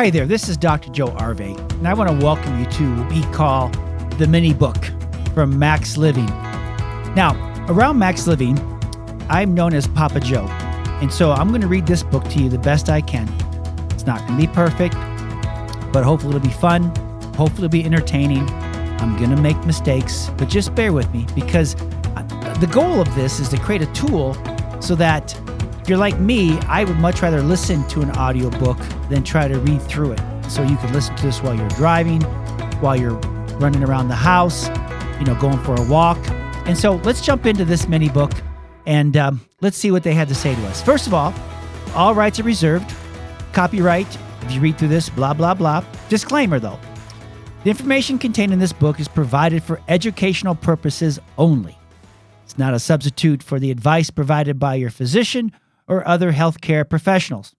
Hi there, this is Dr. Joe Arvay, and I want to welcome you to what we call the Minibook from MaxLiving. Now, around MaxLiving, I'm known as Papa Joe, and so I'm going to read this book to you the best I can. It's not going to be perfect, but hopefully it'll be fun, hopefully it'll be entertaining. I'm going to make mistakes, but just bear with me because the goal of this is to create a tool so that if you're like me, I would much rather listen to an audiobook than try to read through it. So you can listen to this while you're driving, while you're running around the house, going for a walk. And so let's jump into this mini book and let's see what they had to say to us. First of all rights are reserved. Copyright, if you read through this, blah, blah, blah. Disclaimer though, the information contained in this book is provided for educational purposes only. It's not a substitute for the advice provided by your physician or other healthcare professionals.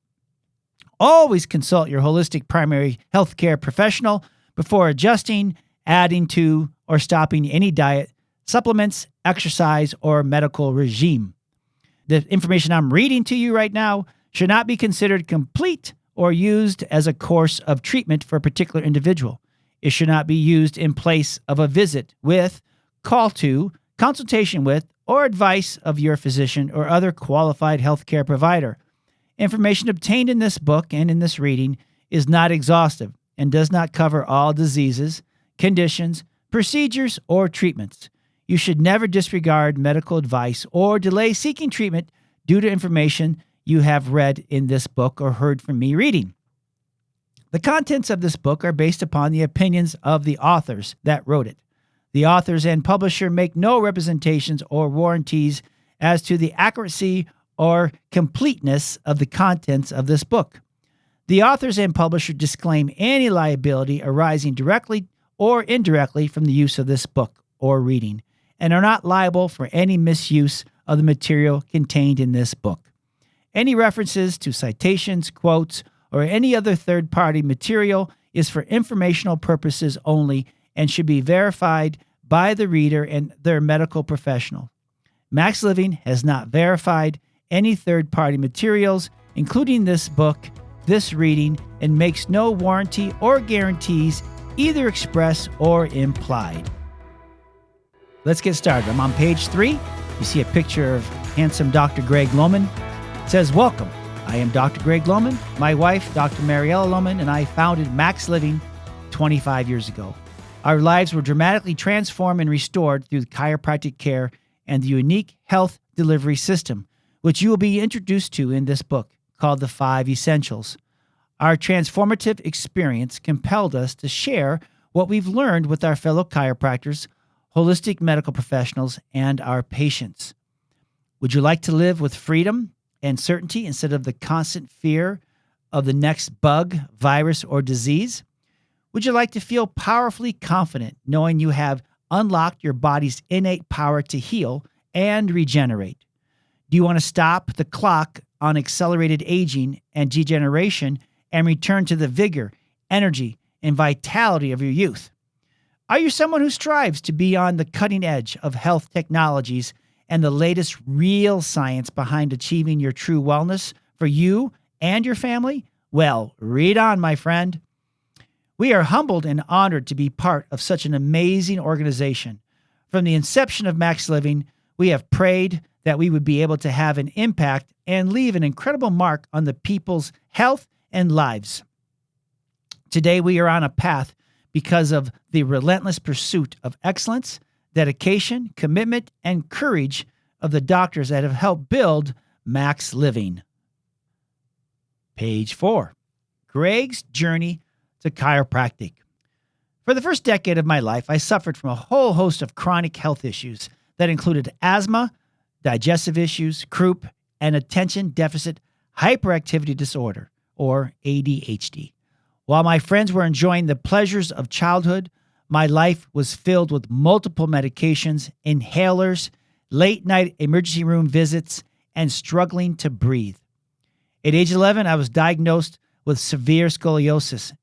Always consult your holistic primary healthcare professional before adjusting, adding to, or stopping any diet, supplements, exercise, or medical regime. The information I'm reading to you right now should not be considered complete or used as a course of treatment for a particular individual. It should not be used in place of a visit with, call to, consultation with, or advice of your physician or other qualified healthcare provider. Information obtained in this book and in this reading is not exhaustive and does not cover all diseases, conditions, procedures, or treatments. You should never disregard medical advice or delay seeking treatment due to information you have read in this book or heard from me reading. The contents of this book are based upon the opinions of the authors that wrote it. The authors and publisher make no representations or warranties as to the accuracy or completeness of the contents of this book. The authors and publisher disclaim any liability arising directly or indirectly from the use of this book or reading, and are not liable for any misuse of the material contained in this book. Any references to citations, quotes, or any other third-party material is for informational purposes only and should be verified by the reader and their medical professional. MaxLiving has not verified any third-party materials, including this book, this reading, and makes no warranty or guarantees, either express or implied. Let's get started. I'm on page 3. You see a picture of handsome Dr. Greg Lohman. It says, "Welcome. I am Dr. Greg Lohman. My wife, Dr. Mariella Lohman, and I founded MaxLiving 25 years ago. Our lives were dramatically transformed and restored through chiropractic care and the unique health delivery system, which you will be introduced to in this book called The 5 Essentials. Our transformative experience compelled us to share what we've learned with our fellow chiropractors, holistic medical professionals, and our patients. Would you like to live with freedom and certainty instead of the constant fear of the next bug, virus, or disease? Would you like to feel powerfully confident knowing you have unlocked your body's innate power to heal and regenerate? Do you want to stop the clock on accelerated aging and degeneration and return to the vigor, energy, and vitality of your youth? Are you someone who strives to be on the cutting edge of health technologies and the latest real science behind achieving your true wellness for you and your family? Well, read on, my friend. We are humbled and honored to be part of such an amazing organization. From the inception of MaxLiving, we have prayed that we would be able to have an impact and leave an incredible mark on the people's health and lives. Today, we are on a path because of the relentless pursuit of excellence, dedication, commitment, and courage of the doctors that have helped build MaxLiving." Page 4. Greg's journey to chiropractic. For the first decade of my life, I suffered from a whole host of chronic health issues that included asthma, digestive issues, croup, and attention deficit hyperactivity disorder, or ADHD. While my friends were enjoying the pleasures of childhood, my life was filled with multiple medications, inhalers, late-night emergency room visits, and struggling to breathe. At age 11, I was diagnosed with severe scoliosis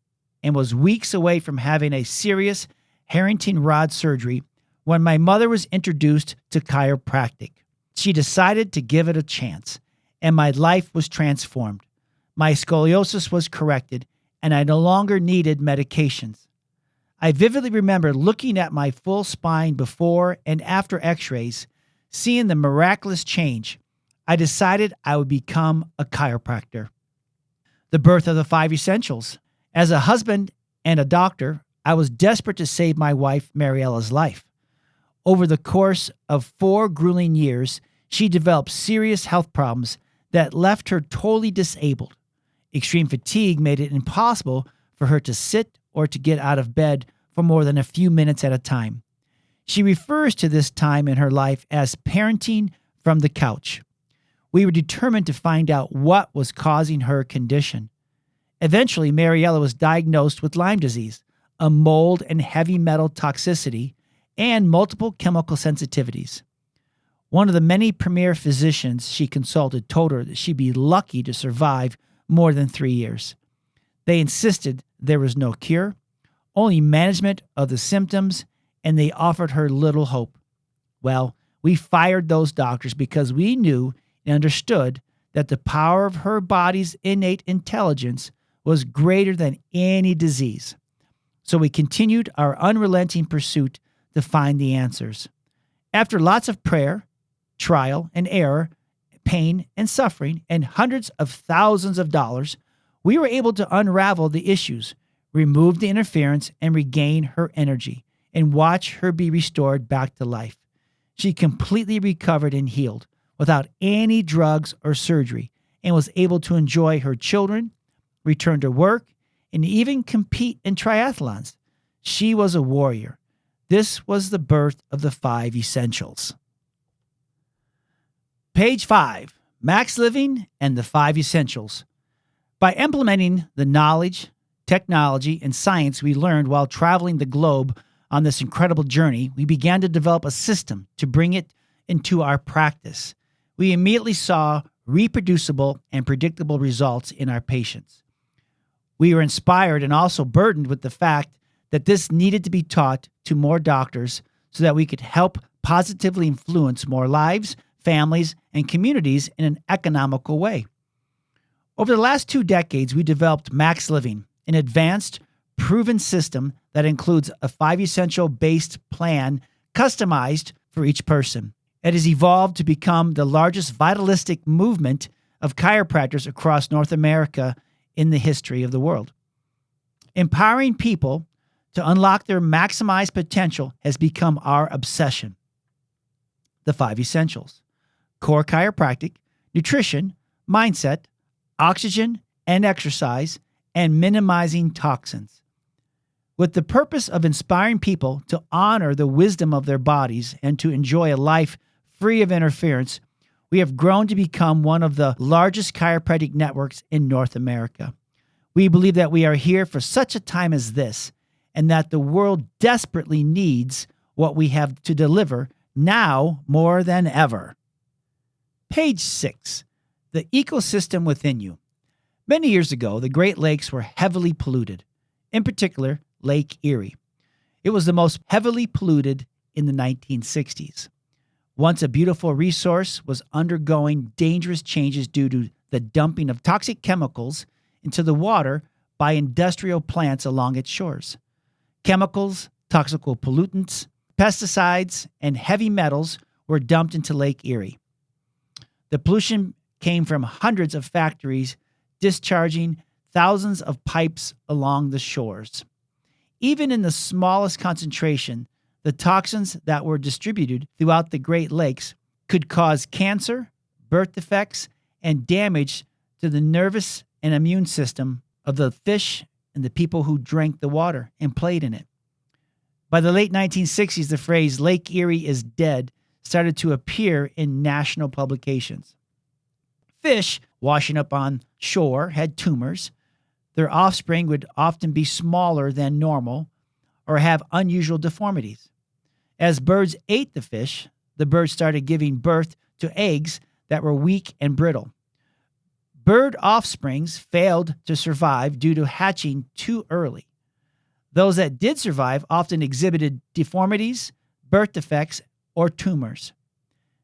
and was weeks away from having a serious Harrington rod surgery when my mother was introduced to chiropractic. She decided to give it a chance, and my life was transformed. My scoliosis was corrected, and I no longer needed medications. I vividly remember looking at my full spine before and after x-rays, seeing the miraculous change. I decided I would become a chiropractor. The birth of the 5 essentials. As a husband and a doctor, I was desperate to save my wife, Mariella's life. Over the course of 4 grueling years, she developed serious health problems that left her totally disabled. Extreme fatigue made it impossible for her to sit or to get out of bed for more than a few minutes at a time. She refers to this time in her life as parenting from the couch. We were determined to find out what was causing her condition. Eventually, Mariella was diagnosed with Lyme disease, a mold and heavy metal toxicity, and multiple chemical sensitivities. One of the many premier physicians she consulted told her that she'd be lucky to survive more than 3 years. They insisted there was no cure, only management of the symptoms, and they offered her little hope. Well, we fired those doctors because we knew and understood that the power of her body's innate intelligence was greater than any disease. So we continued our unrelenting pursuit to find the answers. After lots of prayer, trial and error, pain and suffering, and hundreds of thousands of dollars, we were able to unravel the issues, remove the interference, and regain her energy, and watch her be restored back to life. She completely recovered and healed without any drugs or surgery, and was able to enjoy her children, return to work, and even compete in triathlons. She was a warrior. This was the birth of the 5 essentials. Page 5, MaxLiving and the 5 essentials. By implementing the knowledge, technology, and science we learned while traveling the globe on this incredible journey, we began to develop a system to bring it into our practice. We immediately saw reproducible and predictable results in our patients. We were inspired and also burdened with the fact that this needed to be taught to more doctors so that we could help positively influence more lives, families, and communities in an economical way. Over the last 2 decades, we developed MaxLiving, an advanced, proven system that includes a 5 essential-based plan customized for each person. It has evolved to become the largest vitalistic movement of chiropractors across North America in the history of the world. Empowering people to unlock their maximized potential has become our obsession. The 5 essentials: core chiropractic, nutrition, mindset, oxygen and exercise, and minimizing toxins. With the purpose of inspiring people to honor the wisdom of their bodies and to enjoy a life free of interference, we have grown to become one of the largest chiropractic networks in North America. We believe that we are here for such a time as this, and that the world desperately needs what we have to deliver now more than ever. Page 6, the ecosystem within you. Many years ago, the Great Lakes were heavily polluted, in particular, Lake Erie. It was the most heavily polluted in the 1960s. Once a beautiful resource was undergoing dangerous changes due to the dumping of toxic chemicals into the water by industrial plants along its shores. Chemicals, toxic pollutants, pesticides, and heavy metals were dumped into Lake Erie. The pollution came from hundreds of factories discharging thousands of pipes along the shores. Even in the smallest concentration, the toxins that were distributed throughout the Great Lakes could cause cancer, birth defects, and damage to the nervous and immune system of the fish and the people who drank the water and played in it. By the late 1960s, the phrase "Lake Erie is dead" started to appear in national publications. Fish washing up on shore had tumors. Their offspring would often be smaller than normal or have unusual deformities. As birds ate the fish, the birds started giving birth to eggs that were weak and brittle. Bird offsprings failed to survive due to hatching too early. Those that did survive often exhibited deformities, birth defects, or tumors.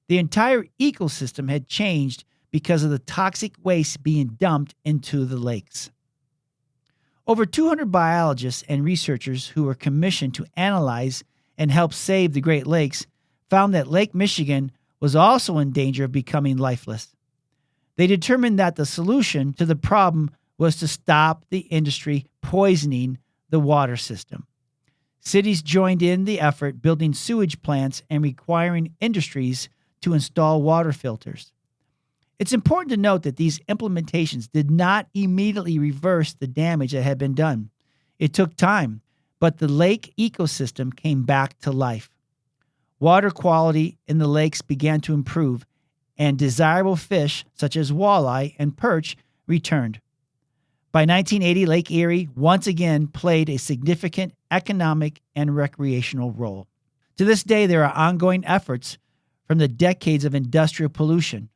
The entire ecosystem had changed because of the toxic waste being dumped into the lakes. Over 200 biologists and researchers who were commissioned to analyze and help save the Great Lakes found that Lake Michigan was also in danger of becoming lifeless. They determined that the solution to the problem was to stop the industry poisoning the water system. Cities joined in the effort, building sewage plants and requiring industries to install water filters. It's important to note that these implementations did not immediately reverse the damage that had been done. It took time, but the lake ecosystem came back to life. Water quality in the lakes began to improve, and desirable fish such as walleye and perch returned. By 1980, Lake Erie once again played a significant economic and recreational role. To this day, there are ongoing efforts from the decades of industrial pollution.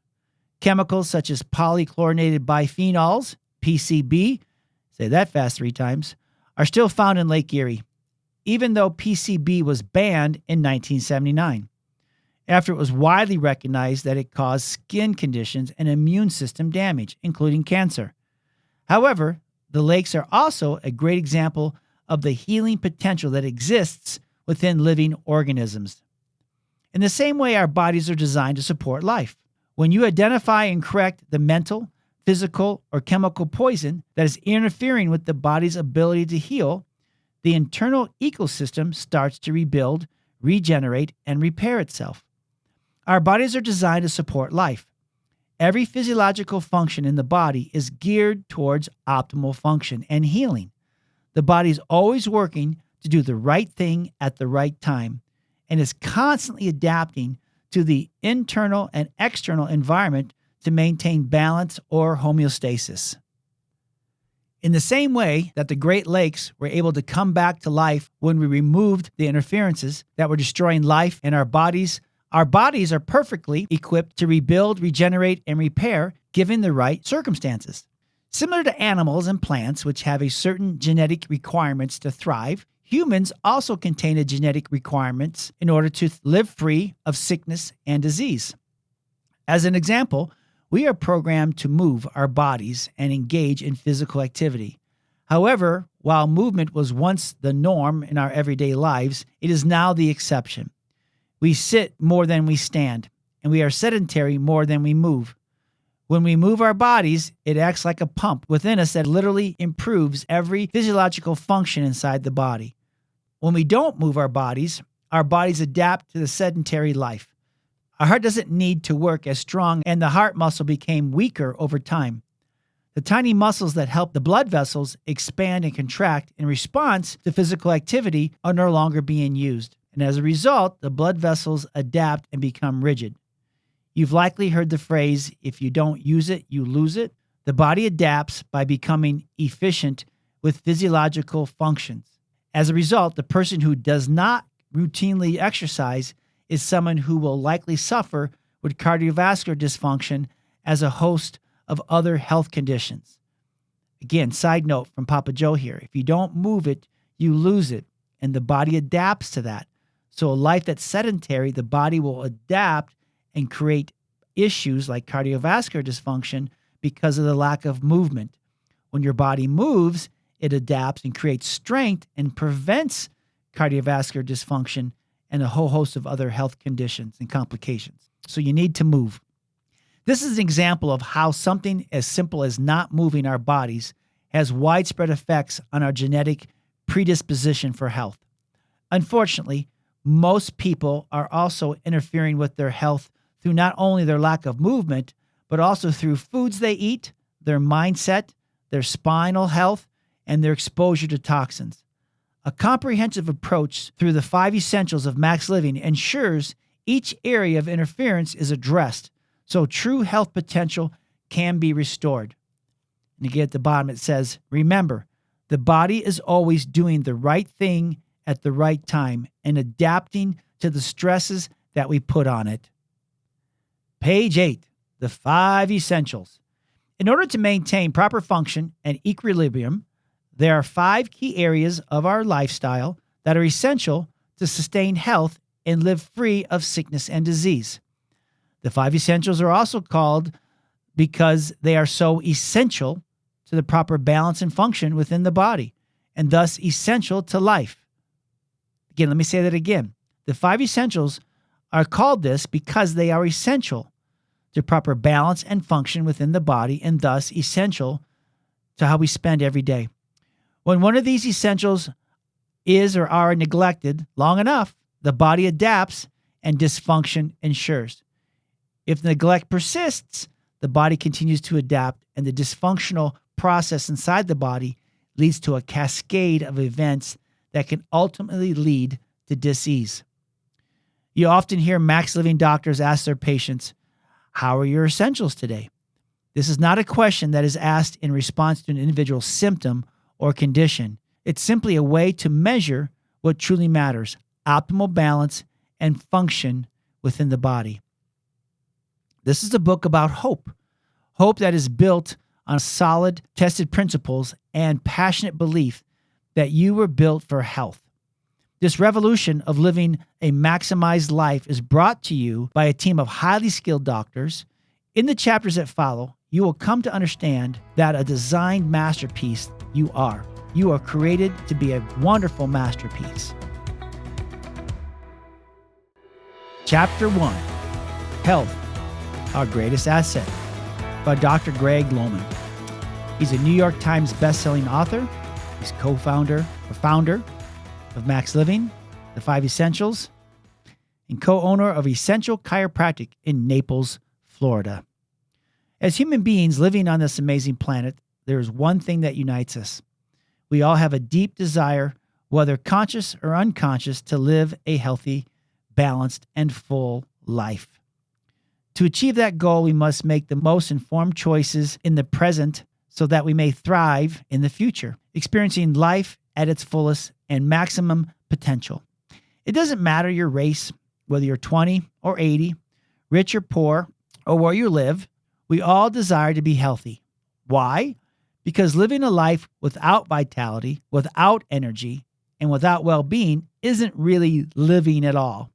Chemicals such as polychlorinated biphenyls, PCB, say that fast 3 times, are still found in Lake Erie, even though PCB was banned in 1979, after it was widely recognized that it caused skin conditions and immune system damage, including cancer. However, the lakes are also a great example of the healing potential that exists within living organisms. In the same way, our bodies are designed to support life. When you identify and correct the mental, physical, or chemical poison that is interfering with the body's ability to heal, the internal ecosystem starts to rebuild, regenerate, and repair itself. Our bodies are designed to support life. Every physiological function in the body is geared towards optimal function and healing. The body is always working to do the right thing at the right time and is constantly adapting to the internal and external environment to maintain balance or homeostasis. In the same way that the Great Lakes were able to come back to life when we removed the interferences that were destroying life in our bodies are perfectly equipped to rebuild, regenerate, and repair given the right circumstances. Similar to animals and plants, which have a certain genetic requirements to thrive, humans also contain a genetic requirements in order to live free of sickness and disease. As an example, we are programmed to move our bodies and engage in physical activity. However, while movement was once the norm in our everyday lives, it is now the exception. We sit more than we stand, and we are sedentary more than we move. When we move our bodies, it acts like a pump within us that literally improves every physiological function inside the body. When we don't move our bodies adapt to the sedentary life. Our heart doesn't need to work as strong, and the heart muscle became weaker over time. The tiny muscles that help the blood vessels expand and contract in response to physical activity are no longer being used. And as a result, the blood vessels adapt and become rigid. You've likely heard the phrase, if you don't use it, you lose it. The body adapts by becoming efficient with physiological functions. As a result, the person who does not routinely exercise is someone who will likely suffer with cardiovascular dysfunction as a host of other health conditions. Again, side note from Papa Joe here. If you don't move it, you lose it, and the body adapts to that. So a life that's sedentary, the body will adapt and create issues like cardiovascular dysfunction because of the lack of movement. When your body moves, it adapts and creates strength and prevents cardiovascular dysfunction and a whole host of other health conditions and complications. So you need to move. This is an example of how something as simple as not moving our bodies has widespread effects on our genetic predisposition for health. Unfortunately, most people are also interfering with their health through not only their lack of movement, but also through foods they eat, their mindset, their spinal health, and their exposure to toxins. A comprehensive approach through the 5 essentials of Max Living ensures each area of interference is addressed so true health potential can be restored. And again, at the bottom it says, remember, the body is always doing the right thing at the right time and adapting to the stresses that we put on it. Page 8, the 5 essentials. In order to maintain proper function and equilibrium, there are 5 key areas of our lifestyle that are essential to sustain health and live free of sickness and disease. The 5 essentials are also called because they are so essential to the proper balance and function within the body, and thus essential to life. Again, let me say that again. The 5 essentials are called this because they are essential to proper balance and function within the body, and thus essential to how we spend every day. When one of these essentials is or are neglected long enough, the body adapts and dysfunction ensures. If neglect persists, the body continues to adapt, and the dysfunctional process inside the body leads to a cascade of events that can ultimately lead to dis-ease. You often hear MaxLiving doctors ask their patients, "How are your essentials today?" This is not a question that is asked in response to an individual's symptom or condition. It's simply a way to measure what truly matters: optimal balance and function within the body. This is a book about hope. Hope that is built on solid, tested principles and passionate belief that you were built for health. This revolution of living a maximized life is brought to you by a team of highly skilled doctors. In the chapters that follow, you will come to understand that a designed masterpiece you are. You are created to be a wonderful masterpiece. Chapter 1, Health, Our Greatest Asset, by Dr. Greg Lohman. He's a New York Times bestselling author. He's co-founder or founder of MaxLiving, the 5 Essentials, and co-owner of Essential Chiropractic in Naples, Florida. As human beings living on this amazing planet, there is one thing that unites us. We all have a deep desire, whether conscious or unconscious, to live a healthy, balanced, and full life. To achieve that goal, we must make the most informed choices in the present so that we may thrive in the future, experiencing life at its fullest and maximum potential. It doesn't matter your race, whether you're 20 or 80, rich or poor, or where you live, we all desire to be healthy. Why? Because living a life without vitality, without energy, and without well-being isn't really living at all.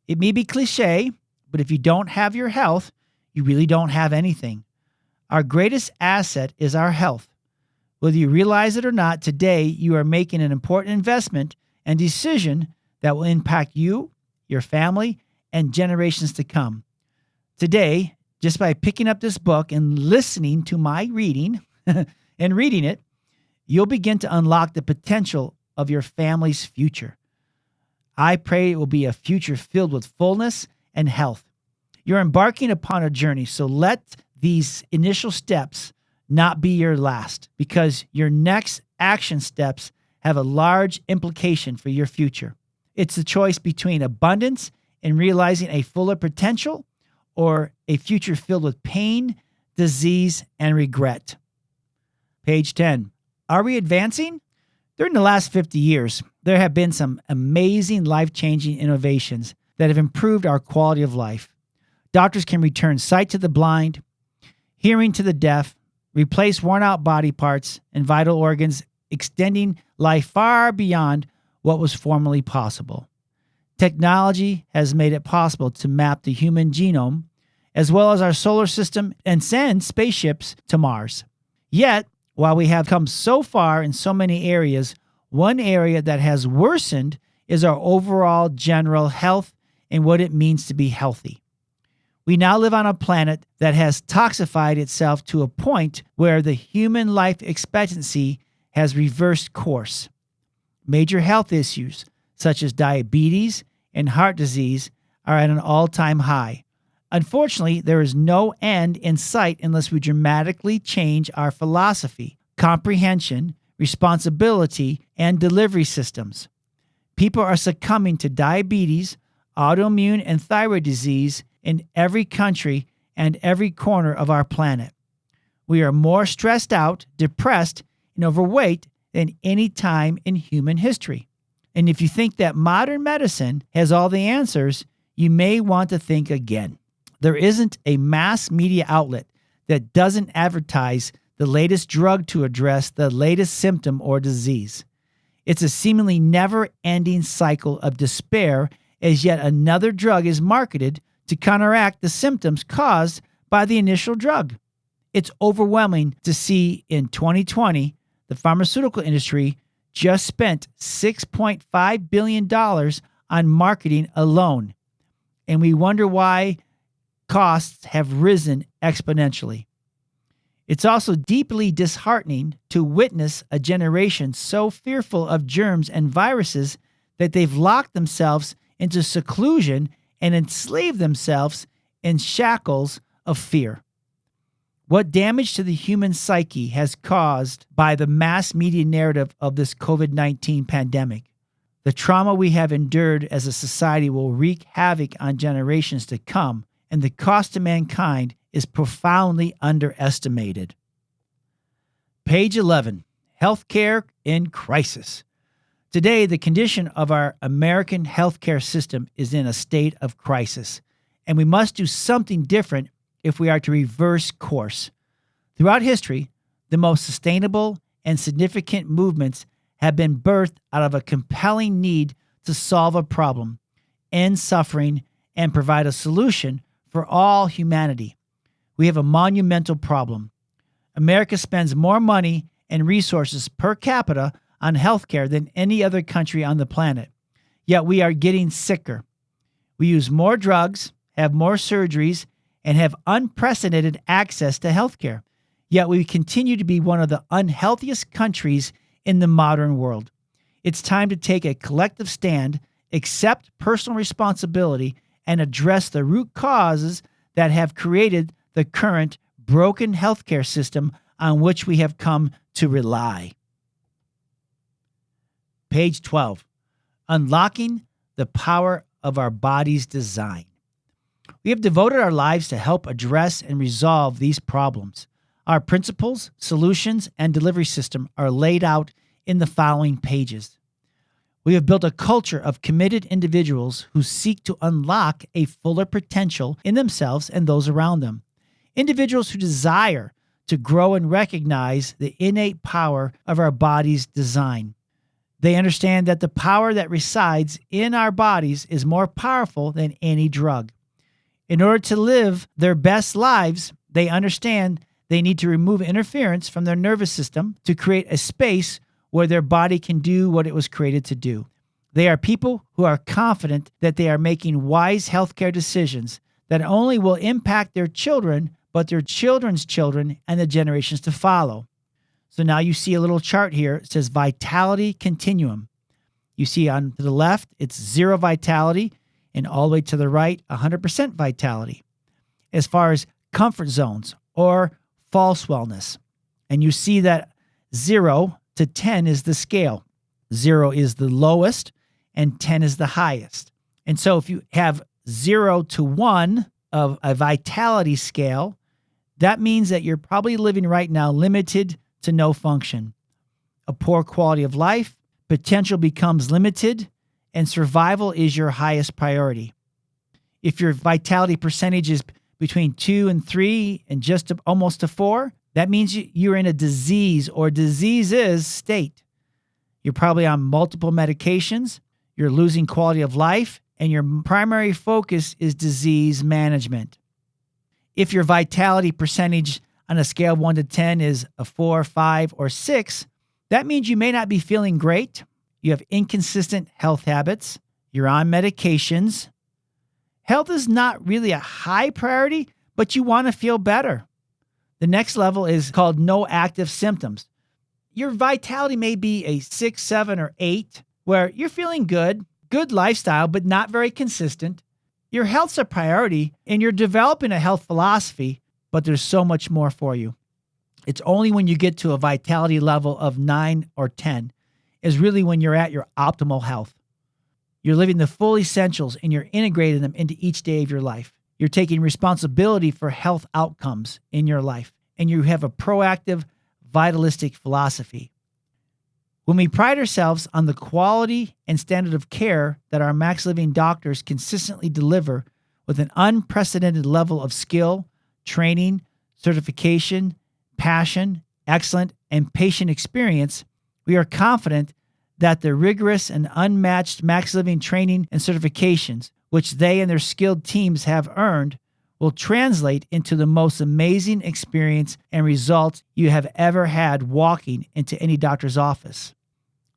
It may be cliche, but if you don't have your health, you really don't have anything. Our greatest asset is our health. Whether you realize it or not, today you are making an important investment and decision that will impact you, your family, and generations to come. Today, just by picking up this book and listening to my reading and reading it, you'll begin to unlock the potential of your family's future. I pray it will be a future filled with fullness and health. You're embarking upon a journey, so let these initial steps not be your last, because your next action steps have a large implication for your future. It's the choice between abundance and realizing a fuller potential, or a future filled with pain, disease, and regret. Page 10. Are we advancing? During the last 50 years, there have been some amazing life-changing innovations that have improved our quality of life. Doctors can return sight to the blind, hearing to the deaf, replace worn-out body parts and vital organs, extending life far beyond what was formerly possible. Technology has made it possible to map the human genome, as well as our solar system, and send spaceships to Mars. Yet, while we have come so far in so many areas, one area that has worsened is our overall general health and what it means to be healthy. We now live on a planet that has toxified itself to a point where the human life expectancy has reversed course. Major health issues, such as diabetes and heart disease, are at an all-time high. Unfortunately, there is no end in sight unless we dramatically change our philosophy, comprehension, responsibility, and delivery systems. People are succumbing to diabetes, autoimmune, and thyroid disease in every country and every corner of our planet. We are more stressed out, depressed, and overweight than any time in human history. And if you think that modern medicine has all the answers, you may want to think again. There isn't a mass media outlet that doesn't advertise the latest drug to address the latest symptom or disease. It's a seemingly never-ending cycle of despair as yet another drug is marketed to counteract the symptoms caused by the initial drug. It's overwhelming to see in 2020, the pharmaceutical industry just spent $6.5 billion on marketing alone. And we wonder why costs have risen exponentially. It's also deeply disheartening to witness a generation so fearful of germs and viruses that they've locked themselves into seclusion and enslaved themselves in shackles of fear. What damage to the human psyche has caused by the mass media narrative of this COVID-19 pandemic? The trauma we have endured as a society will wreak havoc on generations to come, and the cost to mankind is profoundly underestimated. Page 11, Healthcare in Crisis. Today, the condition of our American healthcare system is in a state of crisis, and we must do something different if we are to reverse course. Throughout history, the most sustainable and significant movements have been birthed out of a compelling need to solve a problem, end suffering, and provide a solution for all humanity. We have a monumental problem. America spends more money and resources per capita on healthcare than any other country on the planet. Yet we are getting sicker. We use more drugs, have more surgeries, and have unprecedented access to healthcare. Yet we continue to be one of the unhealthiest countries in the modern world. It's time to take a collective stand, accept personal responsibility, and address the root causes that have created the current broken healthcare system on which we have come to rely. Page 12, Unlocking the Power of Our Body's Design. We have devoted our lives to help address and resolve these problems. Our principles, solutions, and delivery system are laid out in the following pages. We have built a culture of committed individuals who seek to unlock a fuller potential in themselves and those around them. Individuals who desire to grow and recognize the innate power of our body's design. They understand that the power that resides in our bodies is more powerful than any drug. In order to live their best lives, they understand they need to remove interference from their nervous system to create a space where their body can do what it was created to do. They are people who are confident that they are making wise healthcare decisions that not only will impact their children, but their children's children and the generations to follow. So now you see a little chart here. It says Vitality Continuum. You see on to the left, it's 0 vitality, and all the way to the right, 100% vitality. As far as comfort zones or false wellness. And you see that 0 to 10 is the scale. 0 is the lowest and 10 is the highest. And so if you have 0 to 1 of a vitality scale, that means that you're probably living right now limited to no function. A poor quality of life, potential becomes limited, and survival is your highest priority. If your vitality percentage is between 2 and 3 and just almost to 4, that means you're in a disease or diseases state. You're probably on multiple medications, you're losing quality of life, and your primary focus is disease management. If your vitality percentage on a scale of 1 to 10 is a 4, 5, or 6, that means you may not be feeling great, you have inconsistent health habits, you're on medications. Health is not really a high priority, but you want to feel better. The next level is called no active symptoms. Your vitality may be a 6, 7, or 8, where you're feeling good lifestyle, but not very consistent. Your health's a priority, and you're developing a health philosophy, but there's so much more for you. It's only when you get to a vitality level of 9 or 10 is really when you're at your optimal health. You're living the full essentials and you're integrating them into each day of your life. You're taking responsibility for health outcomes in your life, and you have a proactive, vitalistic philosophy. When we pride ourselves on the quality and standard of care that our MaxLiving doctors consistently deliver with an unprecedented level of skill, training, certification, passion, excellent, and patient experience, we are confident that the rigorous and unmatched MaxLiving training and certifications, which they and their skilled teams have earned, will translate into the most amazing experience and results you have ever had walking into any doctor's office.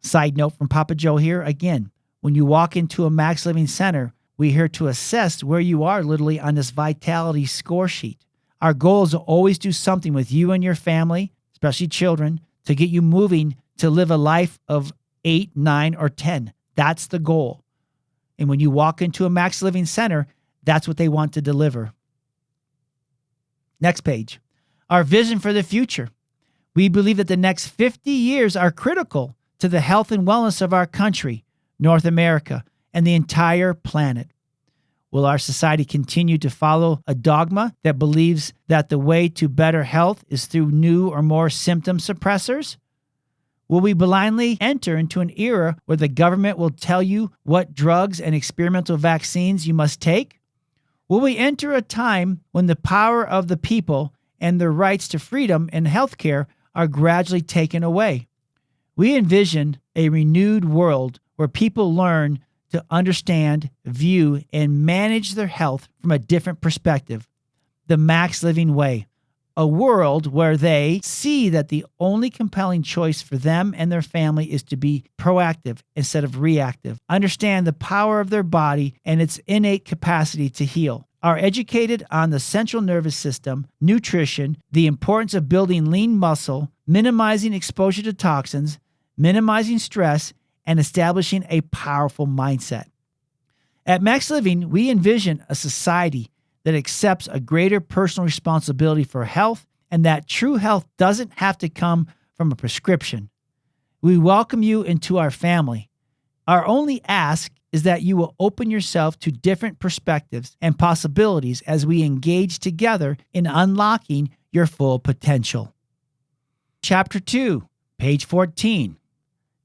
Side note from Papa Joe here again, when you walk into a MaxLiving Center, we're here to assess where you are literally on this vitality score sheet. Our goal is to always do something with you and your family, especially children, to get you moving to live a life of 8, 9, or 10. That's the goal. And when you walk into a MaxLiving Center, that's what they want to deliver. Next page. Our vision for the future. We believe that the next 50 years are critical to the health and wellness of our country, North America, and the entire planet. Will our society continue to follow a dogma that believes that the way to better health is through new or more symptom suppressors? Will we blindly enter into an era where the government will tell you what drugs and experimental vaccines you must take? Will we enter a time when the power of the people and their rights to freedom and healthcare are gradually taken away? We envision a renewed world where people learn to understand, view, and manage their health from a different perspective. The MaxLiving way. A world where they see that the only compelling choice for them and their family is to be proactive instead of reactive. Understand the power of their body and its innate capacity to heal. Are educated on the central nervous system, nutrition, the importance of building lean muscle, minimizing exposure to toxins, minimizing stress, and establishing a powerful mindset. At MaxLiving, we envision a society that accepts a greater personal responsibility for health and that true health doesn't have to come from a prescription. We welcome you into our family. Our only ask is that you will open yourself to different perspectives and possibilities as we engage together in unlocking your full potential. Chapter 2, page 14.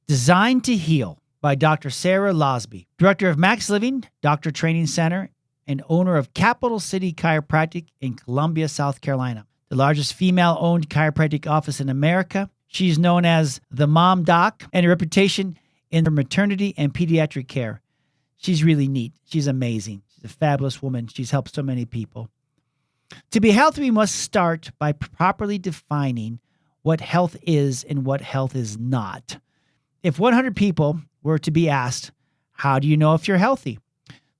Designed to Heal by Dr. Sarah Losby, Director of MaxLiving Doctor Training Center and owner of Capital City Chiropractic in Columbia, South Carolina, the largest female-owned chiropractic office in America. She's known as the Mom Doc and a reputation in her maternity and pediatric care. She's really neat. She's amazing. She's a fabulous woman. She's helped so many people. To be healthy, we must start by properly defining what health is and what health is not. If 100 people were to be asked, how do you know if you're healthy?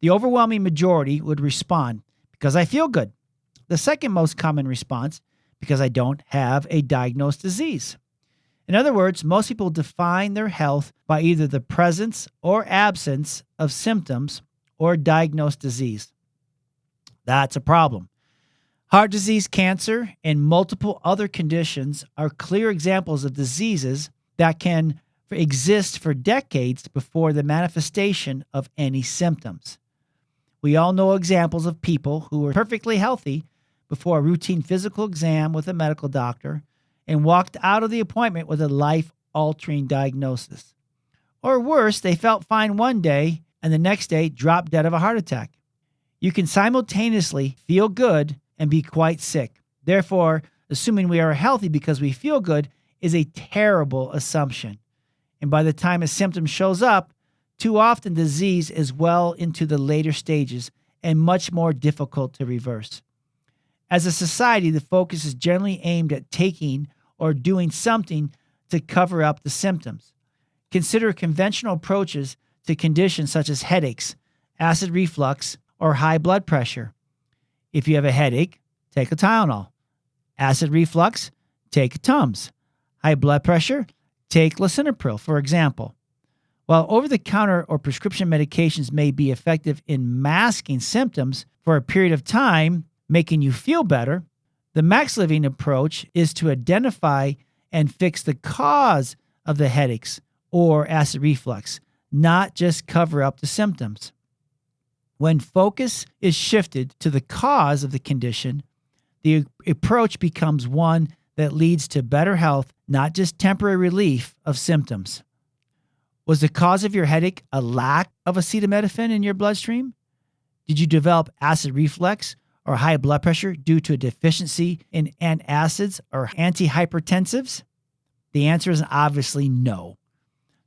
The overwhelming majority would respond, because I feel good. The second most common response, because I don't have a diagnosed disease. In other words, most people define their health by either the presence or absence of symptoms or diagnosed disease. That's a problem. Heart disease, cancer, and multiple other conditions are clear examples of diseases that can exist for decades before the manifestation of any symptoms. We all know examples of people who were perfectly healthy before a routine physical exam with a medical doctor and walked out of the appointment with a life-altering diagnosis. Or worse, they felt fine one day and the next day dropped dead of a heart attack. You can simultaneously feel good and be quite sick. Therefore, assuming we are healthy because we feel good is a terrible assumption. And by the time a symptom shows up, too often disease is well into the later stages and much more difficult to reverse. As a society, the focus is generally aimed at taking or doing something to cover up the symptoms. Consider conventional approaches to conditions such as headaches, acid reflux, or high blood pressure. If you have a headache, take a Tylenol. Acid reflux, take a Tums. High blood pressure, take lisinopril, for example. While over-the-counter or prescription medications may be effective in masking symptoms for a period of time, making you feel better, the MaxLiving approach is to identify and fix the cause of the headaches or acid reflux, not just cover up the symptoms. When focus is shifted to the cause of the condition, the approach becomes one that leads to better health, not just temporary relief of symptoms. Was the cause of your headache a lack of acetaminophen in your bloodstream? Did you develop acid reflux or high blood pressure due to a deficiency in antacids or antihypertensives? The answer is obviously no.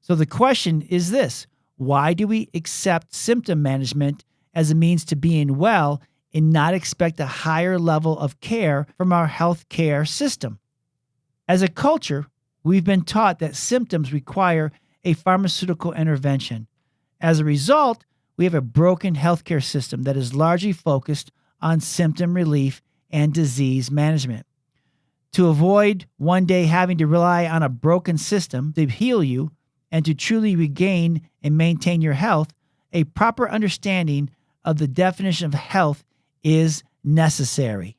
So the question is this: why do we accept symptom management as a means to being well and not expect a higher level of care from our healthcare system. As a culture, we've been taught that symptoms require a pharmaceutical intervention. As a result, we have a broken healthcare system that is largely focused on symptom relief and disease management. To avoid one day having to rely on a broken system to heal you and to truly regain and maintain your health, a proper understanding of the definition of health is necessary.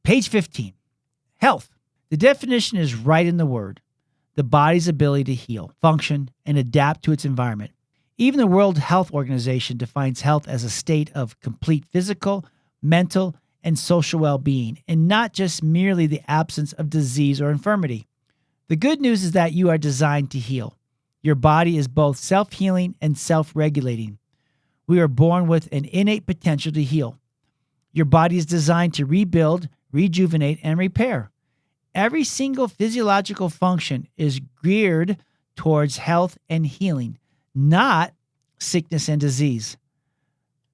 Page 15. Health. The definition is right in the word: the body's ability to heal, function, and adapt to its environment. Even the World Health Organization defines health as a state of complete physical, mental, and social well-being, and not just merely the absence of disease or infirmity. The good news is that you are designed to heal. Your body is both self-healing and self-regulating. We are born with an innate potential to heal. Your body is designed to rebuild, rejuvenate, and repair. Every single physiological function is geared towards health and healing, not sickness and disease.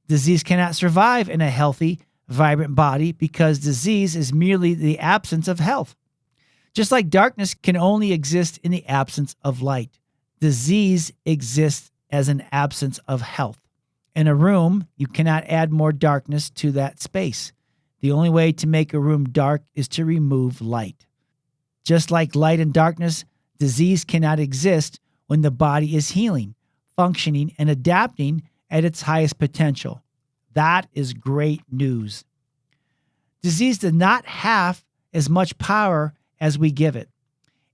Disease cannot survive in a healthy, vibrant body because disease is merely the absence of health. Just like darkness can only exist in the absence of light, disease exists as an absence of health. In a room, you cannot add more darkness to that space. The only way to make a room dark is to remove light. Just like light and darkness, disease cannot exist when the body is healing, functioning, and adapting at its highest potential. That is great news. Disease does not have as much power as we give it,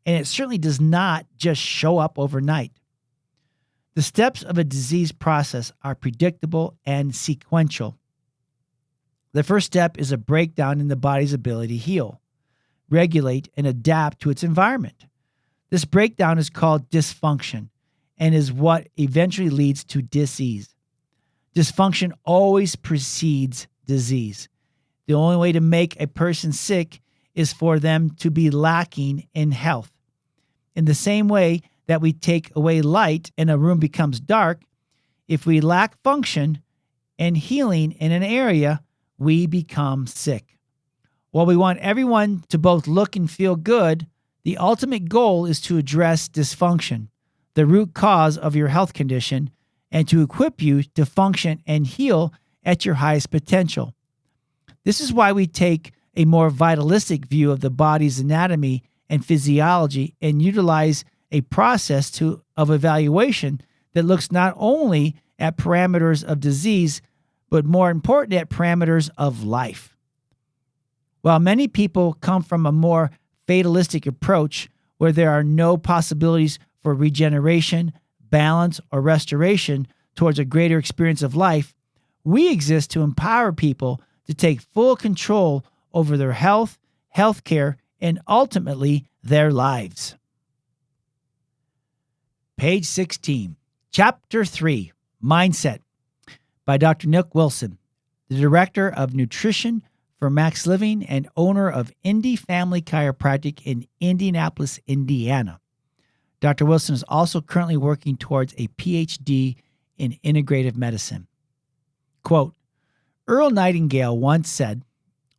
and it certainly does not just show up overnight. The steps of a disease process are predictable and sequential. The first step is a breakdown in the body's ability to heal, regulate, and adapt to its environment. This breakdown is called dysfunction and is what eventually leads to disease. Dysfunction always precedes disease. The only way to make a person sick is for them to be lacking in health. In the same way that we take away light and a room becomes dark, if we lack function and healing in an area, we become sick. While we want everyone to both look and feel good, the ultimate goal is to address dysfunction, the root cause of your health condition, and to equip you to function and heal at your highest potential. This is why we take a more vitalistic view of the body's anatomy and physiology and utilize a process of evaluation that looks not only at parameters of disease, but more important, at parameters of life. While many people come from a more fatalistic approach where there are no possibilities for regeneration, balance, or restoration towards a greater experience of life, we exist to empower people to take full control over their health, healthcare, and ultimately their lives. Page 16, Chapter 3, Mindset, by Dr. Nick Wilson, the Director of Nutrition for MaxLiving and owner of Indy Family Chiropractic in Indianapolis, Indiana. Dr. Wilson is also currently working towards a PhD in integrative medicine. Quote, Earl Nightingale once said,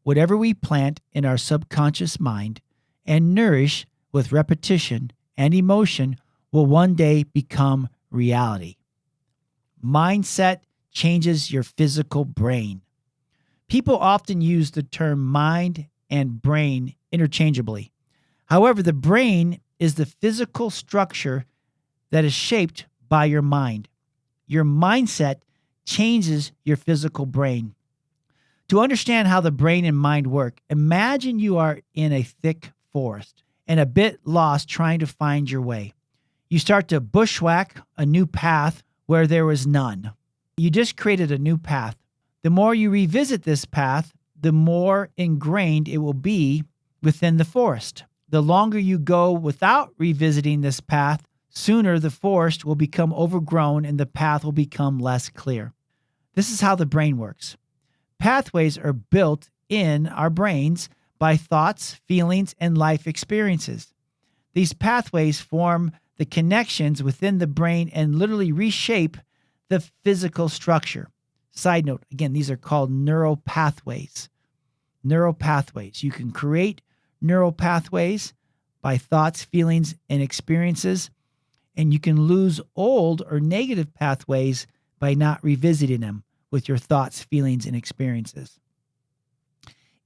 "Whatever we plant in our subconscious mind and nourish with repetition and emotion will one day become reality." Mindset changes your physical brain. People often use the term mind and brain interchangeably. However, the brain is the physical structure that is shaped by your mind. Your mindset changes your physical brain. To understand how the brain and mind work, imagine you are in a thick forest and a bit lost trying to find your way. You start to bushwhack a new path where there was none. You just created a new path. The more you revisit this path, the more ingrained it will be within the forest. The longer you go without revisiting this path, sooner the forest will become overgrown and the path will become less clear. This is how the brain works. Pathways are built in our brains by thoughts, feelings, and life experiences. These pathways form the connections within the brain and literally reshape the physical structure. Side note, again, these are called neural pathways. Neural pathways. You can create neural pathways by thoughts, feelings, and experiences, and you can lose old or negative pathways by not revisiting them with your thoughts, feelings, and experiences.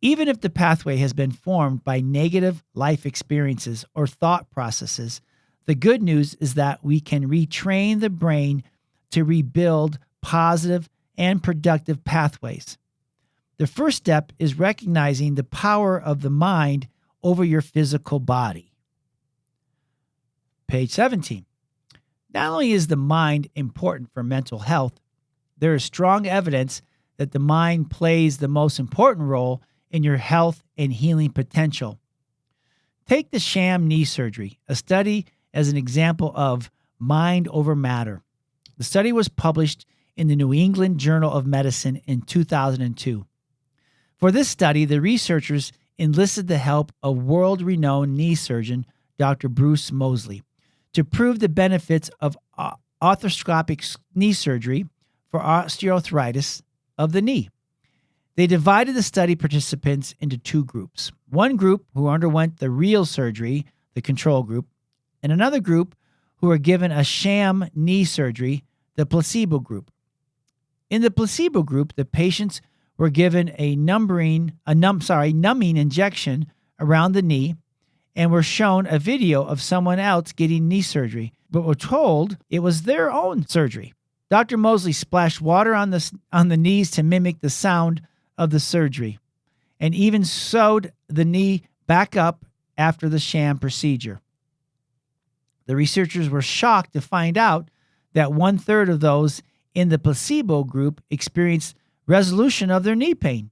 Even if the pathway has been formed by negative life experiences or thought processes, the good news is that we can retrain the brain to rebuild positive and productive pathways. The first step is recognizing the power of the mind over your physical body. Page 17. Not only is the mind important for mental health, there is strong evidence that the mind plays the most important role in your health and healing potential. Take the sham knee surgery, a study as an example of mind over matter. The study was published in the New England Journal of Medicine in 2002. For this study, the researchers enlisted the help of world-renowned knee surgeon Dr. Bruce Moseley to prove the benefits of arthroscopic knee surgery for osteoarthritis of the knee. They divided the study participants into two groups. One group who underwent the real surgery, the control group, and another group who were given a sham knee surgery, the placebo group. In the placebo group, the patients were given a numbing injection around the knee and were shown a video of someone else getting knee surgery, but were told it was their own surgery. Dr. Moseley splashed water on the knees to mimic the sound of the surgery, and even sewed the knee back up after the sham procedure. The researchers were shocked to find out that 1/3 of those in the placebo group experienced resolution of their knee pain,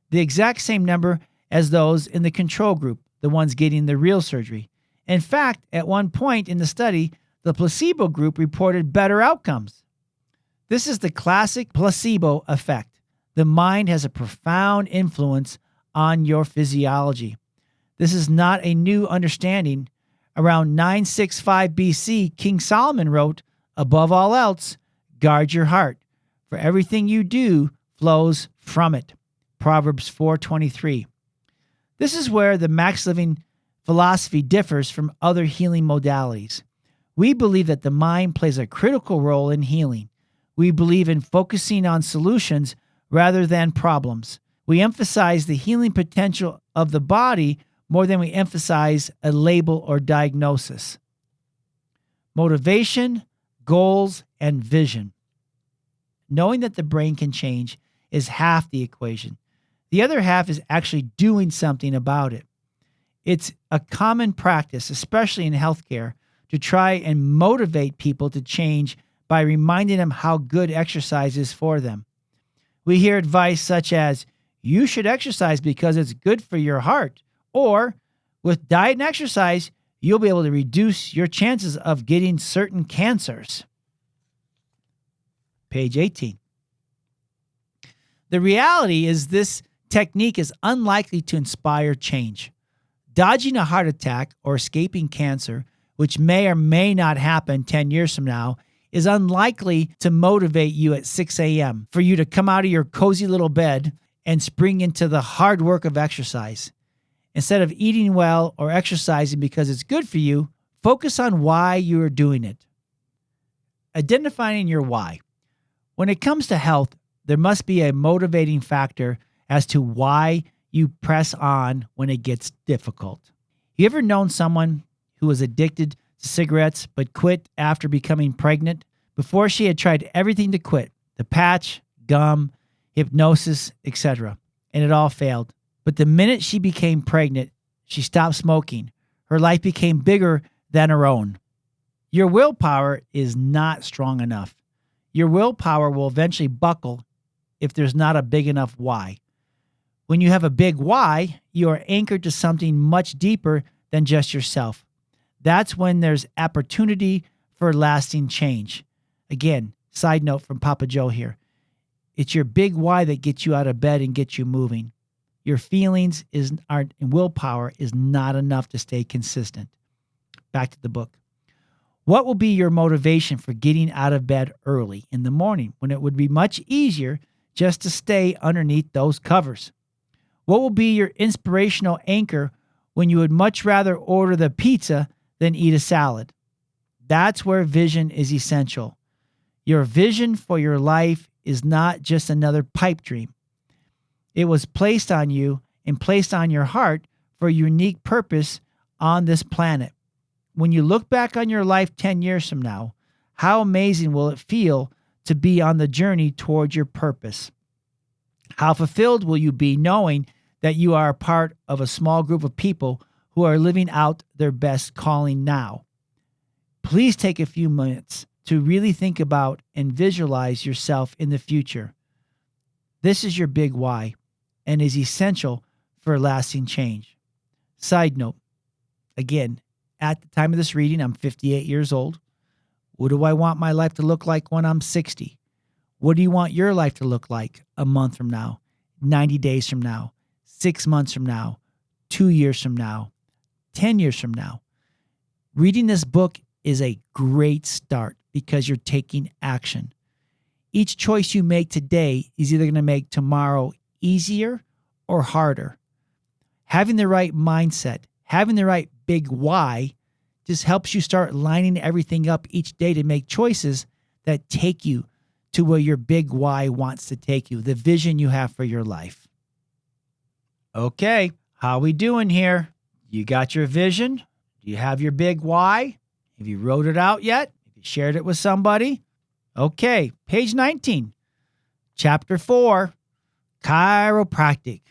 the exact same number as those in the control group, the ones getting the real surgery. In fact, at one point in the study, the placebo group reported better outcomes. This is the classic placebo effect. The mind has a profound influence on your physiology. This is not a new understanding. Around 965 BC, King Solomon wrote, "Above all else, guard your heart, for everything you do flows from it." Proverbs 4:23. This is where the MaxLiving philosophy differs from other healing modalities. We believe that the mind plays a critical role in healing. We believe in focusing on solutions rather than problems. We emphasize the healing potential of the body more than we emphasize a label or diagnosis. Motivation, goals, and vision. Knowing that the brain can change is half the equation. The other half is actually doing something about it. It's a common practice, especially in healthcare, to try and motivate people to change by reminding them how good exercise is for them. We hear advice such as, "You should exercise because it's good for your heart," or, "With diet and exercise, you'll be able to reduce your chances of getting certain cancers." Page 18. The reality is this technique is unlikely to inspire change. Dodging a heart attack or escaping cancer, which may or may not happen 10 years from now, is unlikely to motivate you at 6 a.m. for you to come out of your cozy little bed and spring into the hard work of exercise. Instead of eating well or exercising because it's good for you, focus on why you are doing it. Identifying your why. When it comes to health, there must be a motivating factor as to why you press on when it gets difficult. You ever known someone who was addicted to cigarettes but quit after becoming pregnant? Before, she had tried everything to quit: the patch, gum, hypnosis, etc., and it all failed. But the minute she became pregnant, she stopped smoking. Her life became bigger than her own. Your willpower is not strong enough. Your willpower will eventually buckle if there's not a big enough why. When you have a big why, you are anchored to something much deeper than just yourself. That's when there's opportunity for lasting change. Again, side note from Papa Joe here. It's your big why that gets you out of bed and gets you moving. Your feelings and willpower is not enough to stay consistent. Back to the book. What will be your motivation for getting out of bed early in the morning when it would be much easier just to stay underneath those covers? What will be your inspirational anchor when you would much rather order the pizza than eat a salad? That's where vision is essential. Your vision for your life is not just another pipe dream. It was placed on you and placed on your heart for a unique purpose on this planet. When you look back on your life 10 years from now, how amazing will it feel to be on the journey towards your purpose? How fulfilled will you be knowing that you are a part of a small group of people who are living out their best calling now? Please take a few minutes to really think about and visualize yourself in the future. This is your big why and is essential for lasting change. Side note, again, at the time of this reading, I'm 58 years old. What do I want my life to look like when I'm 60? What do you want your life to look like a month from now, 90 days from now, 6 months from now, 2 years from now, 10 years from now? Reading this book is a great start because you're taking action. Each choice you make today is either going to make tomorrow easier or harder. Having the right mindset, having the right big why just helps you start lining everything up each day to make choices that take you to where your big why wants to take you, the vision you have for your life. Okay, how we doing here? You got your vision? Do you have your big why? Have you wrote it out yet? Have you shared it with somebody? Okay, page 19, chapter 4, Chiropractic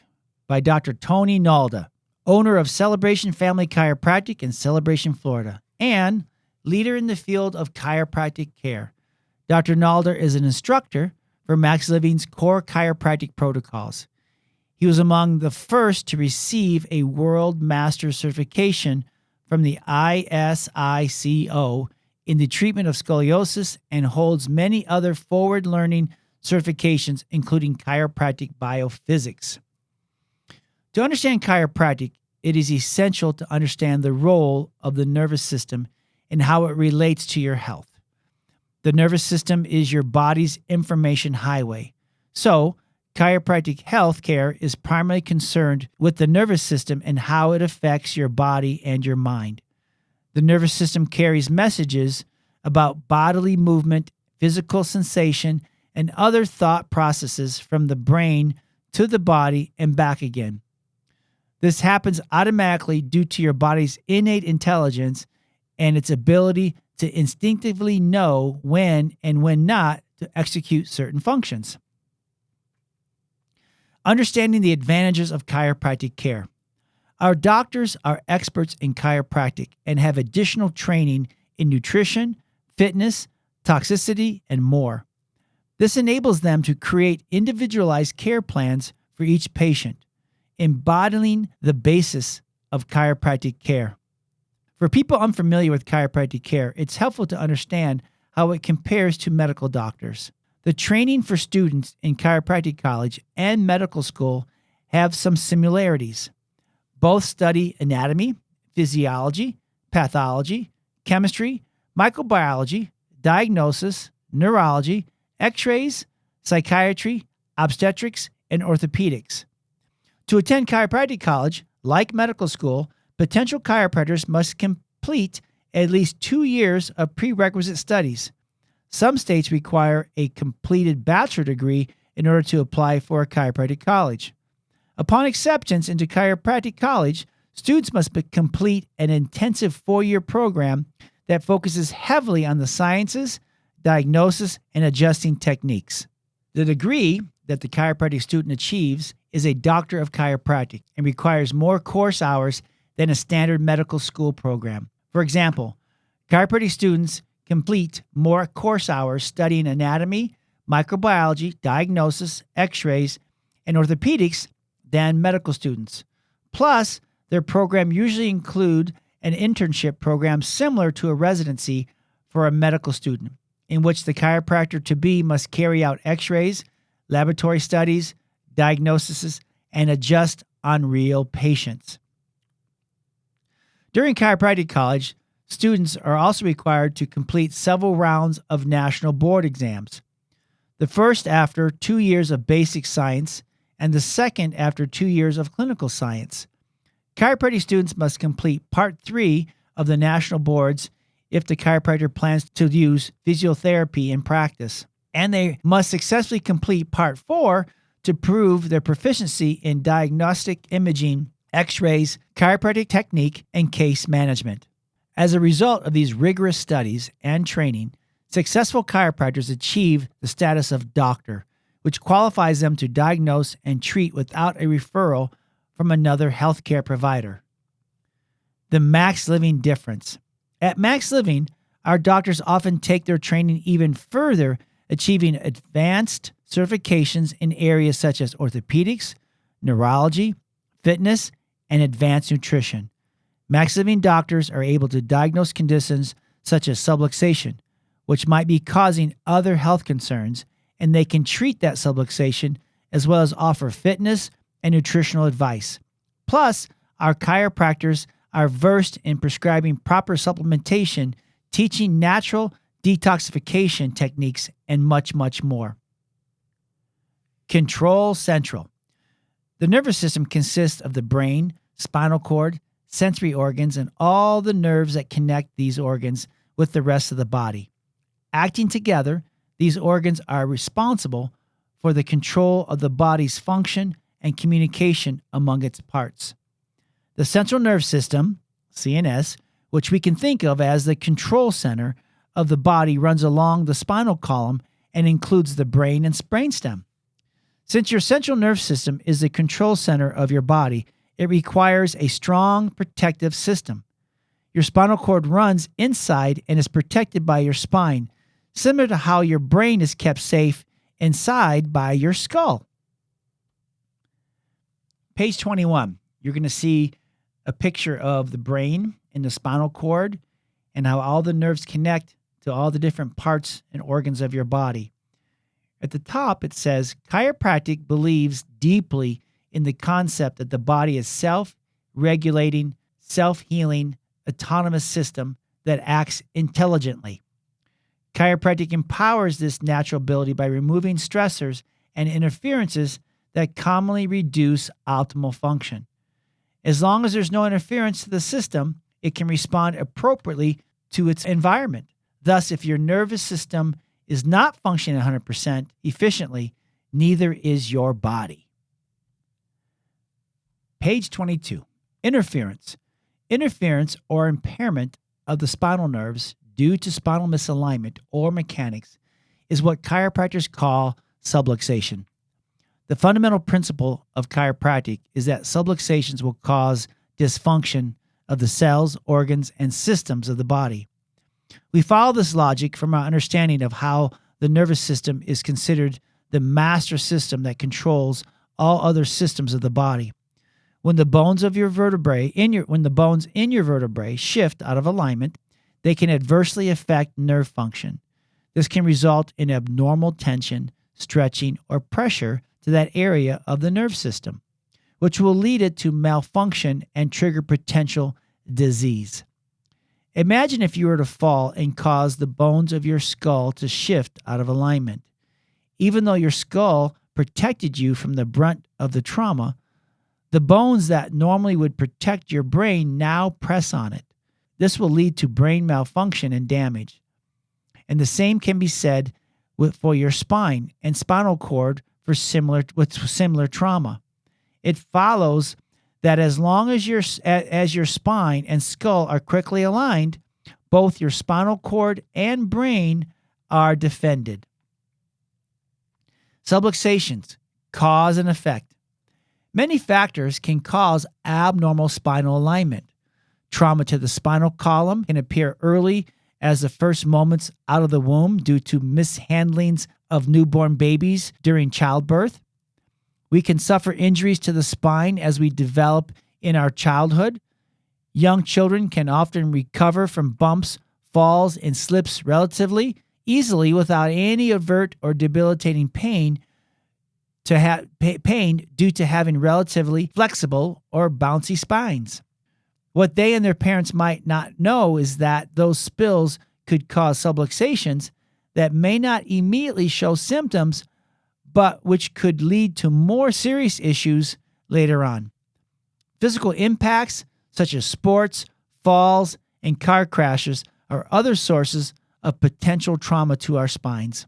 by Dr. Tony Nalda, owner of Celebration Family Chiropractic in Celebration, Florida, and leader in the field of chiropractic care. Dr. Nalda is an instructor for MaxLiving's core chiropractic protocols. He was among the first to receive a World Master certification from the ISICO in the treatment of scoliosis and holds many other forward-learning certifications, including chiropractic biophysics. To understand chiropractic, it is essential to understand the role of the nervous system and how it relates to your health. The nervous system is your body's information highway. So, chiropractic health care is primarily concerned with the nervous system and how it affects your body and your mind. The nervous system carries messages about bodily movement, physical sensation, and other thought processes from the brain to the body and back again. This happens automatically due to your body's innate intelligence and its ability to instinctively know when and when not to execute certain functions. Understanding the advantages of chiropractic care. Our doctors are experts in chiropractic and have additional training in nutrition, fitness, toxicity, and more. This enables them to create individualized care plans for each patient, embodying the basis of chiropractic care. For people unfamiliar with chiropractic care, it's helpful to understand how it compares to medical doctors. The training for students in chiropractic college and medical school have some similarities. Both study anatomy, physiology, pathology, chemistry, microbiology, diagnosis, neurology, x-rays, psychiatry, obstetrics, and orthopedics. To attend chiropractic college, like medical school, potential chiropractors must complete at least 2 years of prerequisite studies. Some states require a completed bachelor degree in order to apply for a chiropractic college. Upon acceptance into chiropractic college, students must complete an intensive 4-year program that focuses heavily on the sciences, diagnosis, and adjusting techniques. The degree that the chiropractic student achieves is a Doctor of Chiropractic and requires more course hours than a standard medical school program. For example, chiropractic students complete more course hours studying anatomy, microbiology, diagnosis, x-rays, and orthopedics than medical students. Plus, their program usually include an internship program similar to a residency for a medical student, in which the chiropractor-to-be must carry out x-rays, laboratory studies, diagnoses, and adjust on real patients. During chiropractic college, students are also required to complete several rounds of national board exams. The first after 2 years of basic science and the second after 2 years of clinical science. Chiropractic students must complete Part 3 of the national boards if the chiropractor plans to use physiotherapy in practice, and they must successfully complete Part 4 to prove their proficiency in diagnostic imaging, x-rays, chiropractic technique, and case management. As a result of these rigorous studies and training, successful chiropractors achieve the status of doctor, which qualifies them to diagnose and treat without a referral from another healthcare provider. The MaxLiving difference. At MaxLiving, our doctors often take their training even further, achieving advanced certifications in areas such as orthopedics, neurology, fitness, and advanced nutrition. MaxLiving doctors are able to diagnose conditions such as subluxation, which might be causing other health concerns, and they can treat that subluxation as well as offer fitness and nutritional advice. Plus, our chiropractors are versed in prescribing proper supplementation, teaching natural detoxification techniques, and much, much more. Control Central. The nervous system consists of the brain, spinal cord, sensory organs, and all the nerves that connect these organs with the rest of the body. Acting together, these organs are responsible for the control of the body's function and communication among its parts. The central nervous system, CNS, which we can think of as the control center of the body, runs along the spinal column and includes the brain and brainstem. Since your central nervous system is the control center of your body, it requires a strong protective system. Your spinal cord runs inside and is protected by your spine, similar to how your brain is kept safe inside by your skull. Page 21, you're going to see a picture of the brain and the spinal cord and how all the nerves connect to all the different parts and organs of your body. At the top, it says, chiropractic believes deeply in the concept that the body is self-regulating, self-healing, autonomous system that acts intelligently. Chiropractic empowers this natural ability by removing stressors and interferences that commonly reduce optimal function. As long as there's no interference to the system, it can respond appropriately to its environment. Thus, if your nervous system is not functioning 100% efficiently, neither is your body. Page 22. Interference. Interference or impairment of the spinal nerves due to spinal misalignment or mechanics is what chiropractors call subluxation. The fundamental principle of chiropractic is that subluxations will cause dysfunction of the cells, organs, and systems of the body. We follow this logic from our understanding of how the nervous system is considered the master system that controls all other systems of the body. When the bones in your vertebrae shift out of alignment, they can adversely affect nerve function. This can result in abnormal tension, stretching, or pressure to that area of the nerve system, which will lead it to malfunction and trigger potential disease. Imagine if you were to fall and cause the bones of your skull to shift out of alignment. Even though your skull protected you from the brunt of the trauma, the bones that normally would protect your brain now press on it. This will lead to brain malfunction and damage. And the same can be said for your spine and spinal cord with similar trauma. It follows that as long as your spine and skull are correctly aligned, both your spinal cord and brain are defended. Subluxations, cause and effect. Many factors can cause abnormal spinal alignment. Trauma to the spinal column can appear early as the first moments out of the womb due to mishandlings of newborn babies during childbirth. We can suffer injuries to the spine as we develop in our childhood. Young children can often recover from bumps, falls, and slips relatively easily without any overt or debilitating pain due to having relatively flexible or bouncy spines. What they and their parents might not know is that those spills could cause subluxations that may not immediately show symptoms, but which could lead to more serious issues later on. Physical impacts such as sports, falls, and car crashes are other sources of potential trauma to our spines.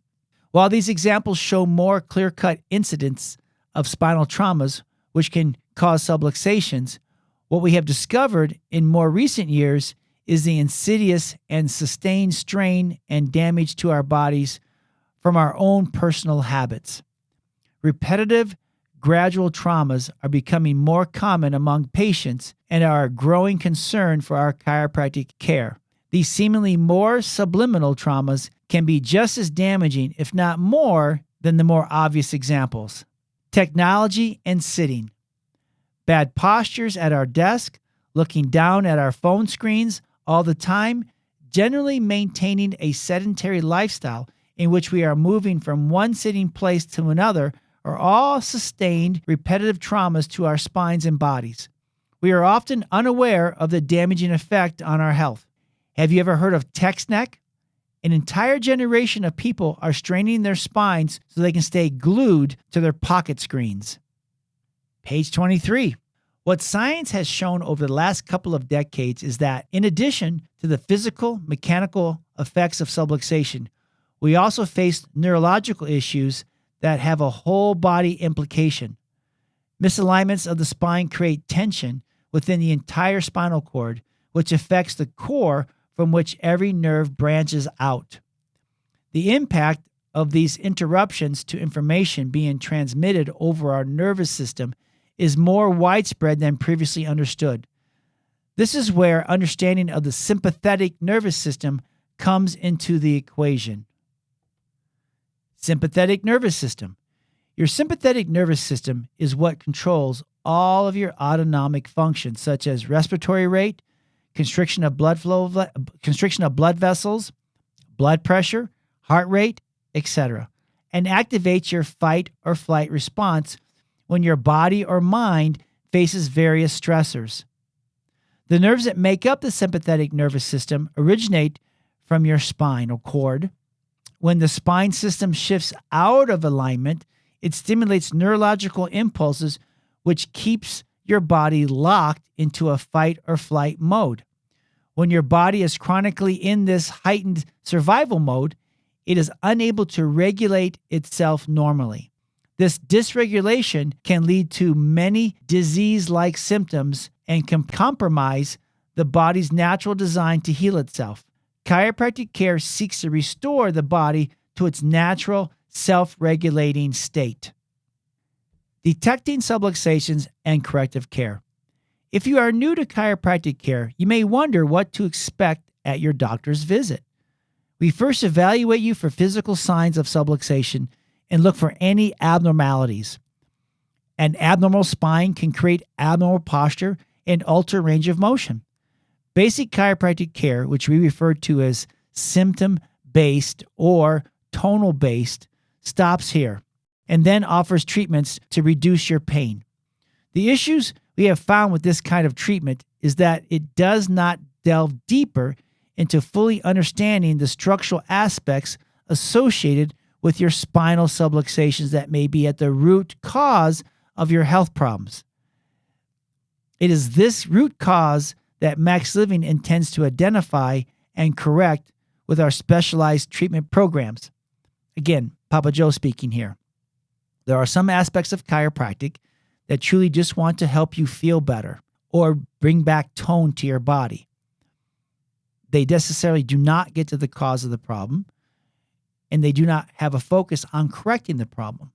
While these examples show more clear-cut incidents of spinal traumas which can cause subluxations, what we have discovered in more recent years is the insidious and sustained strain and damage to our bodies from our own personal habits. Repetitive, gradual traumas are becoming more common among patients and are a growing concern for our chiropractic care. These seemingly more subliminal traumas can be just as damaging, if not more, than the more obvious examples. Technology and sitting. Bad postures at our desk, looking down at our phone screens all the time, generally maintaining a sedentary lifestyle in which we are moving from one sitting place to another are all sustained repetitive traumas to our spines and bodies. We are often unaware of the damaging effect on our health. Have you ever heard of text neck? An entire generation of people are straining their spines so they can stay glued to their pocket screens. Page 23. What science has shown over the last couple of decades is that, in addition to the physical, mechanical effects of subluxation, we also face neurological issues that have a whole body implication. Misalignments of the spine create tension within the entire spinal cord, which affects the core from which every nerve branches out. The impact of these interruptions to information being transmitted over our nervous system is more widespread than previously understood. This is where understanding of the sympathetic nervous system comes into the equation. Sympathetic nervous system. Your sympathetic nervous system is what controls all of your autonomic functions, such as respiratory rate, constriction of blood vessels, blood pressure, heart rate, etc., and activates your fight or flight response when your body or mind faces various stressors. The nerves that make up the sympathetic nervous system originate from your spinal cord. When the spine system shifts out of alignment, it stimulates neurological impulses which keeps your body locked into a fight or flight mode. When your body is chronically in this heightened survival mode, it is unable to regulate itself normally. This dysregulation can lead to many disease-like symptoms and can compromise the body's natural design to heal itself. Chiropractic care seeks to restore the body to its natural, self-regulating state. Detecting subluxations and corrective care. If you are new to chiropractic care, you may wonder what to expect at your doctor's visit. We first evaluate you for physical signs of subluxation and look for any abnormalities. An abnormal spine can create abnormal posture and alter range of motion. Basic chiropractic care, which we refer to as symptom-based or tonal-based, stops here and then offers treatments to reduce your pain. The issues we have found with this kind of treatment is that it does not delve deeper into fully understanding the structural aspects associated with your spinal subluxations that may be at the root cause of your health problems. It is this root cause that MaxLiving intends to identify and correct with our specialized treatment programs. Again, Papa Joe speaking here. There are some aspects of chiropractic that truly just want to help you feel better or bring back tone to your body. They necessarily do not get to the cause of the problem, and they do not have a focus on correcting the problem.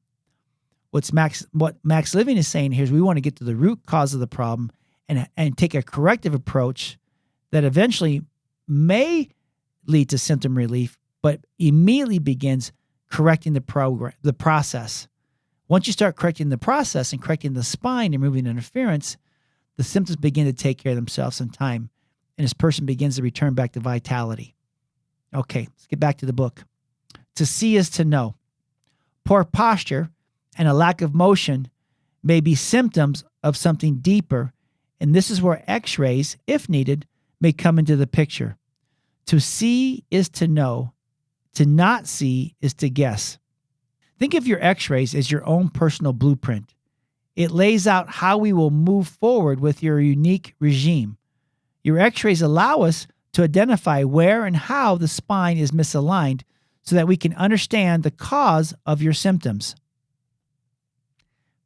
What MaxLiving is saying here is we want to get to the root cause of the problem and take a corrective approach that eventually may lead to symptom relief, but immediately begins correcting the process. Once you start correcting the process and correcting the spine and removing interference, the symptoms begin to take care of themselves in time, and this person begins to return back to vitality. Okay, let's get back to the book. To see is to know. Poor posture and a lack of motion may be symptoms of something deeper, and this is where x-rays, if needed, may come into the picture. To see is to know. To not see is to guess. Think of your x-rays as your own personal blueprint. It lays out how we will move forward with your unique regime. Your x-rays allow us to identify where and how the spine is misaligned so that we can understand the cause of your symptoms.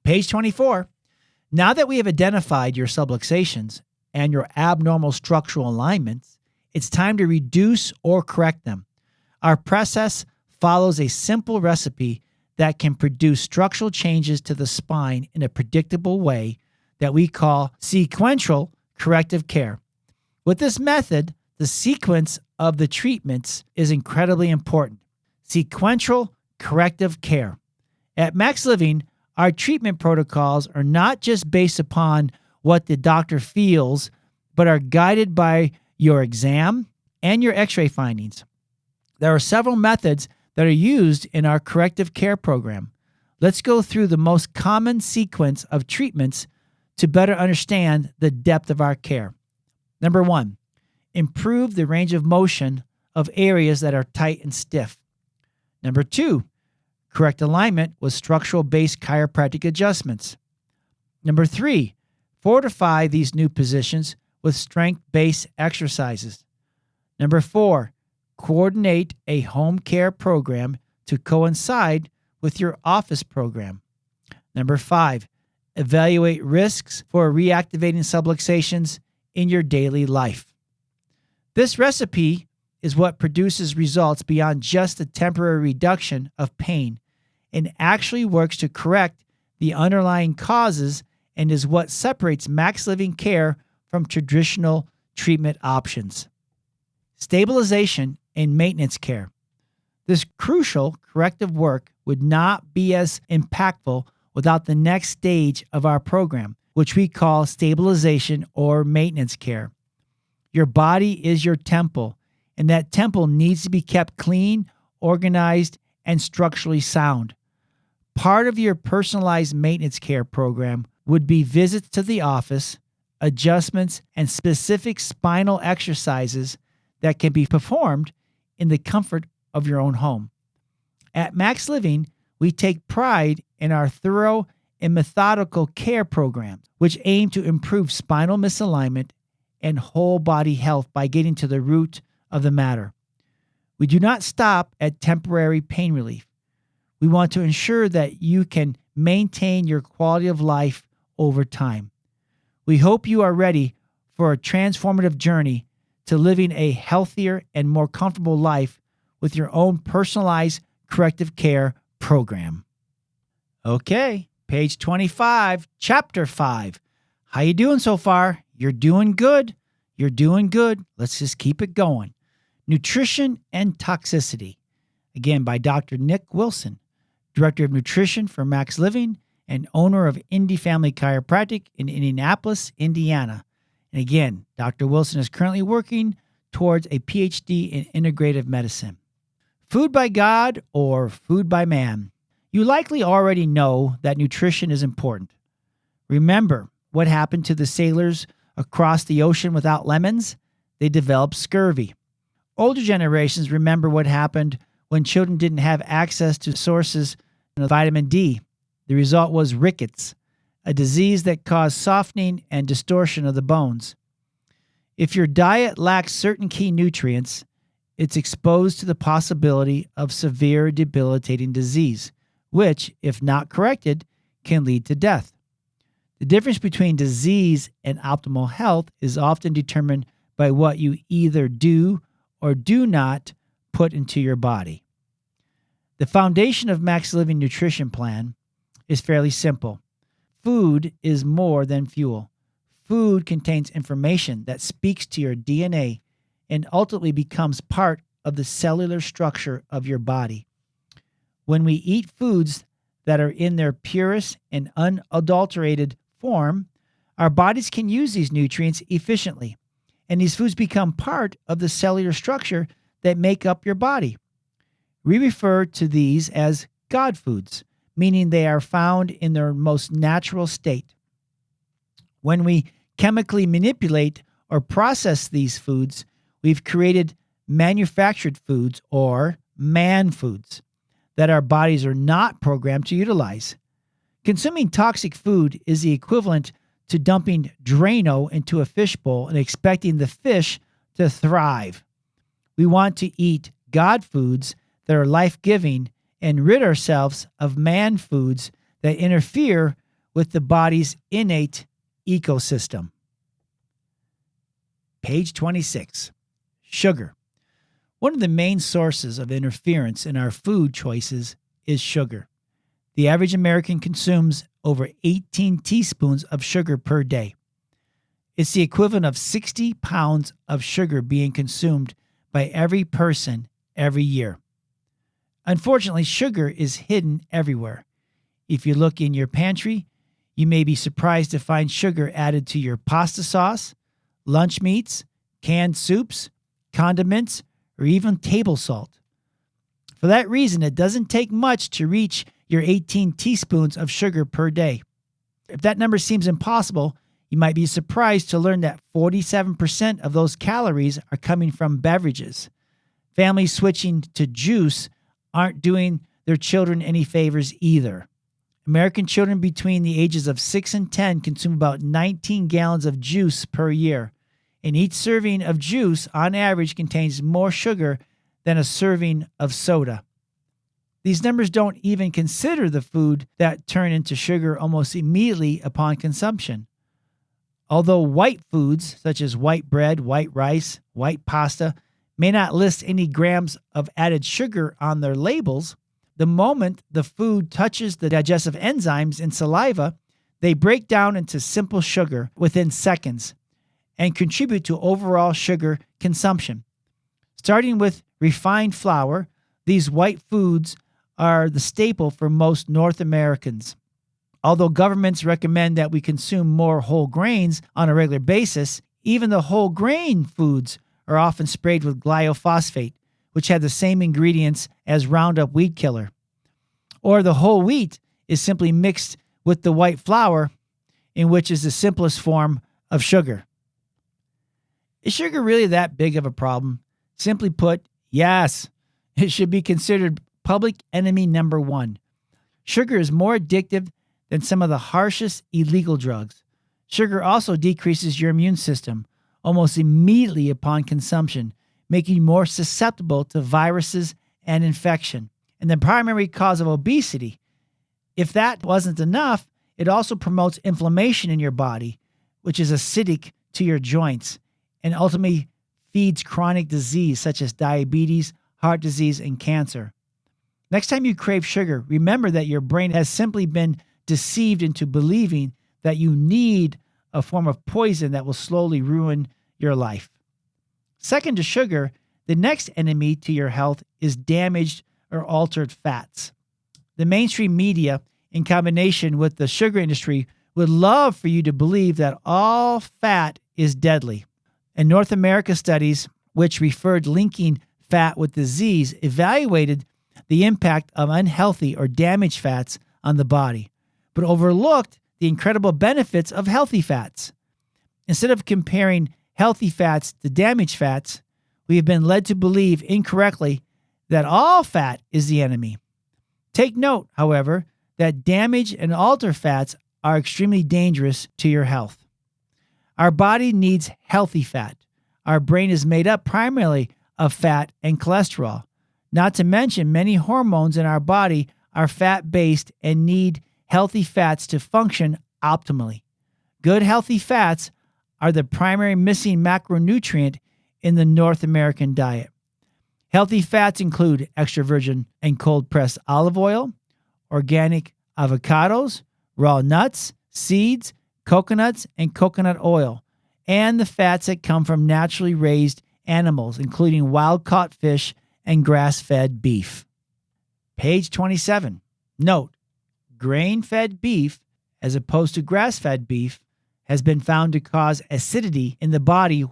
Page 24. Now that we have identified your subluxations and your abnormal structural alignments, it's time to reduce or correct them. Our process follows a simple recipe that can produce structural changes to the spine in a predictable way that we call sequential corrective care. With this method, the sequence of the treatments is incredibly important. Sequential corrective care. At MaxLiving, our treatment protocols are not just based upon what the doctor feels, but are guided by your exam and your x-ray findings. There are several methods that are used in our corrective care program. Let's go through the most common sequence of treatments to better understand the depth of our care. Number 1, improve the range of motion of areas that are tight and stiff. Number 2, correct alignment with structural-based chiropractic adjustments. Number 3, fortify these new positions with strength-based exercises. Number 4, coordinate a home care program to coincide with your office program. Number 5, evaluate risks for reactivating subluxations in your daily life. This recipe is what produces results beyond just a temporary reduction of pain and actually works to correct the underlying causes and is what separates MaxLiving care from traditional treatment options. Stabilization and maintenance care. This crucial corrective work would not be as impactful without the next stage of our program, which we call stabilization or maintenance care. Your body is your temple, and that temple needs to be kept clean, organized, and structurally sound. Part of your personalized maintenance care program would be visits to the office, adjustments, and specific spinal exercises that can be performed in the comfort of your own home. At MaxLiving, we take pride in our thorough and methodical care programs, which aim to improve spinal misalignment and whole body health by getting to the root of the matter. We do not stop at temporary pain relief. We want to ensure that you can maintain your quality of life over time. We hope you are ready for a transformative journey to living a healthier and more comfortable life with your own personalized corrective care program. Okay, page 25, chapter 5. How you doing so far? You're doing good. You're doing good. Let's just keep it going. Nutrition and Toxicity. Again, by Dr. Nick Wilson, Director of Nutrition for MaxLiving and owner of Indy Family Chiropractic in Indianapolis, Indiana. And again, Dr. Wilson is currently working towards a PhD in integrative medicine. Food by God or food by man? You likely already know that nutrition is important. Remember what happened to the sailors across the ocean without lemons? They developed scurvy. Older generations remember what happened when children didn't have access to sources of vitamin D. The result was rickets, a disease that caused softening and distortion of the bones. If your diet lacks certain key nutrients, it's exposed to the possibility of severe debilitating disease, which, if not corrected, can lead to death. The difference between disease and optimal health is often determined by what you either do or do not put into your body. The foundation of MaxLiving Nutrition Plan is fairly simple. Food is more than fuel. Food contains information that speaks to your DNA and ultimately becomes part of the cellular structure of your body. When we eat foods that are in their purest and unadulterated form, our bodies can use these nutrients efficiently, and these foods become part of the cellular structure that make up your body. We refer to these as God foods, meaning they are found in their most natural state. When we chemically manipulate or process these foods, we've created manufactured foods or man foods that our bodies are not programmed to utilize. Consuming toxic food is the equivalent to dumping Drano into a fishbowl and expecting the fish to thrive. We want to eat God foods that are life-giving and rid ourselves of man foods that interfere with the body's innate ecosystem. Page 26. Sugar. One of the main sources of interference in our food choices is sugar. The average American consumes over 18 teaspoons of sugar per day. It's the equivalent of 60 pounds of sugar being consumed by every person every year. Unfortunately, sugar is hidden everywhere. If you look in your pantry, you may be surprised to find sugar added to your pasta sauce, lunch meats, canned soups, condiments, or even table salt. For that reason, it doesn't take much to reach your 18 teaspoons of sugar per day. If that number seems impossible, you might be surprised to learn that 47% of those calories are coming from beverages. Families switching to juice aren't doing their children any favors either. American children between the ages of 6 and 10 consume about 19 gallons of juice per year, and each serving of juice on average contains more sugar than a serving of soda. These numbers don't even consider the food that turn into sugar almost immediately upon consumption. Although white foods such as white bread, white rice, white pasta may not list any grams of added sugar on their labels, the moment the food touches the digestive enzymes in saliva, they break down into simple sugar within seconds and contribute to overall sugar consumption. Starting with refined flour, these white foods are the staple for most North Americans. Although governments recommend that we consume more whole grains on a regular basis, even the whole grain foods are often sprayed with glyphosate, which have the same ingredients as Roundup weed killer. Or the whole wheat is simply mixed with the white flour, in which is the simplest form of sugar. Is sugar really that big of a problem? Simply put, yes. It should be considered public enemy number one. Sugar is more addictive than some of the harshest illegal drugs. Sugar also decreases your immune system almost immediately upon consumption, making you more susceptible to viruses and infection, and the primary cause of obesity. If that wasn't enough, it also promotes inflammation in your body, which is acidic to your joints, and ultimately feeds chronic disease such as diabetes, heart disease, and cancer. Next time you crave sugar, remember that your brain has simply been deceived into believing that you need a form of poison that will slowly ruin your life. Second to sugar, the next enemy to your health is damaged or altered fats. The mainstream media, in combination with the sugar industry, would love for you to believe that all fat is deadly. And North America studies, which referred linking fat with disease, evaluated the impact of unhealthy or damaged fats on the body, but overlooked the incredible benefits of healthy fats. Instead of comparing healthy fats to damaged fats, we have been led to believe incorrectly that all fat is the enemy. Take note, however, that damaged and altered fats are extremely dangerous to your health. Our body needs healthy fat. Our brain is made up primarily of fat and cholesterol. Not to mention, many hormones in our body are fat-based and need healthy fats to function optimally. Good healthy fats are the primary missing macronutrient in the North American diet. Healthy fats include extra virgin and cold-pressed olive oil, organic avocados, raw nuts, seeds, coconuts, and coconut oil, and the fats that come from naturally raised animals, including wild-caught fish and grass-fed beef. Page 27. Note, grain-fed beef, as opposed to grass-fed beef, has been found to cause acidity in the body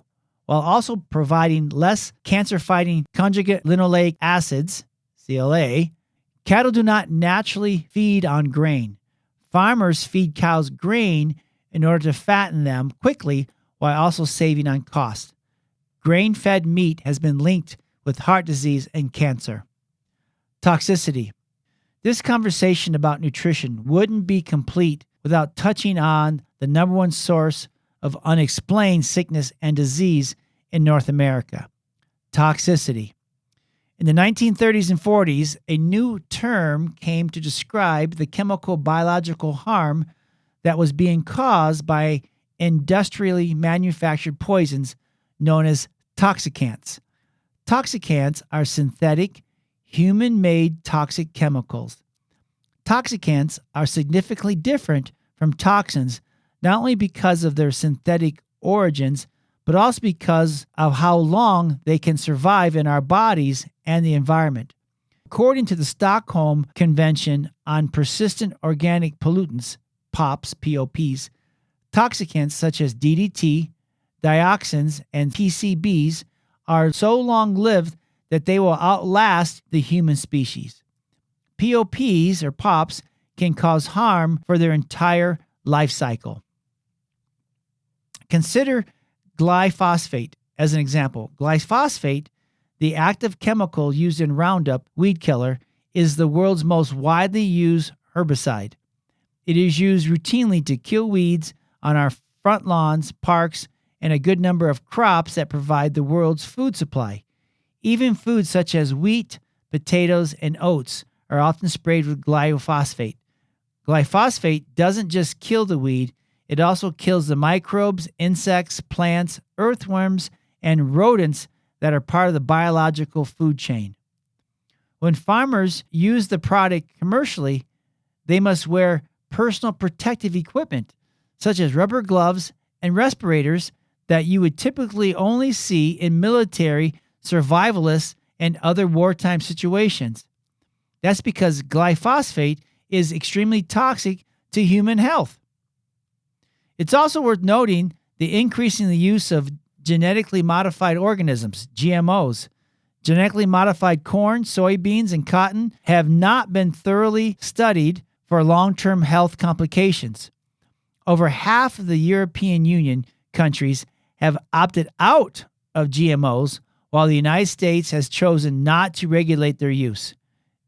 while also providing less cancer-fighting conjugate linoleic acids, CLA. Cattle do not naturally feed on grain. Farmers feed cows grain in order to fatten them quickly while also saving on cost. Grain-fed meat has been linked with heart disease and cancer. Toxicity. This conversation about nutrition wouldn't be complete without touching on the number one source of unexplained sickness and disease in North America: toxicity. In the 1930s and 40s, a new term came to describe the chemical biological harm that was being caused by industrially manufactured poisons known as toxicants. Toxicants are synthetic, human-made toxic chemicals. Toxicants are significantly different from toxins, not only because of their synthetic origins, but also because of how long they can survive in our bodies and the environment. According to the Stockholm Convention on Persistent Organic Pollutants, POPs, POPs, toxicants such as DDT, dioxins, and PCBs are so long-lived that they will outlast the human species. POPs or POPs can cause harm for their entire life cycle. Consider glyphosate as an example. Glyphosate, the active chemical used in Roundup, weed killer, is the world's most widely used herbicide. It is used routinely to kill weeds on our front lawns, parks, and a good number of crops that provide the world's food supply. Even foods such as wheat, potatoes, and oats are often sprayed with glyphosate. Glyphosate doesn't just kill the weed, it also kills the microbes, insects, plants, earthworms, and rodents that are part of the biological food chain. When farmers use the product commercially, they must wear personal protective equipment, such as rubber gloves and respirators that you would typically only see in military, survivalists, and other wartime situations. That's because glyphosate is extremely toxic to human health. It's also worth noting the increasing use of genetically modified organisms, GMOs. Genetically modified corn, soybeans, and cotton have not been thoroughly studied for long-term health complications. Over half of the European Union countries have opted out of GMOs, while the United States has chosen not to regulate their use.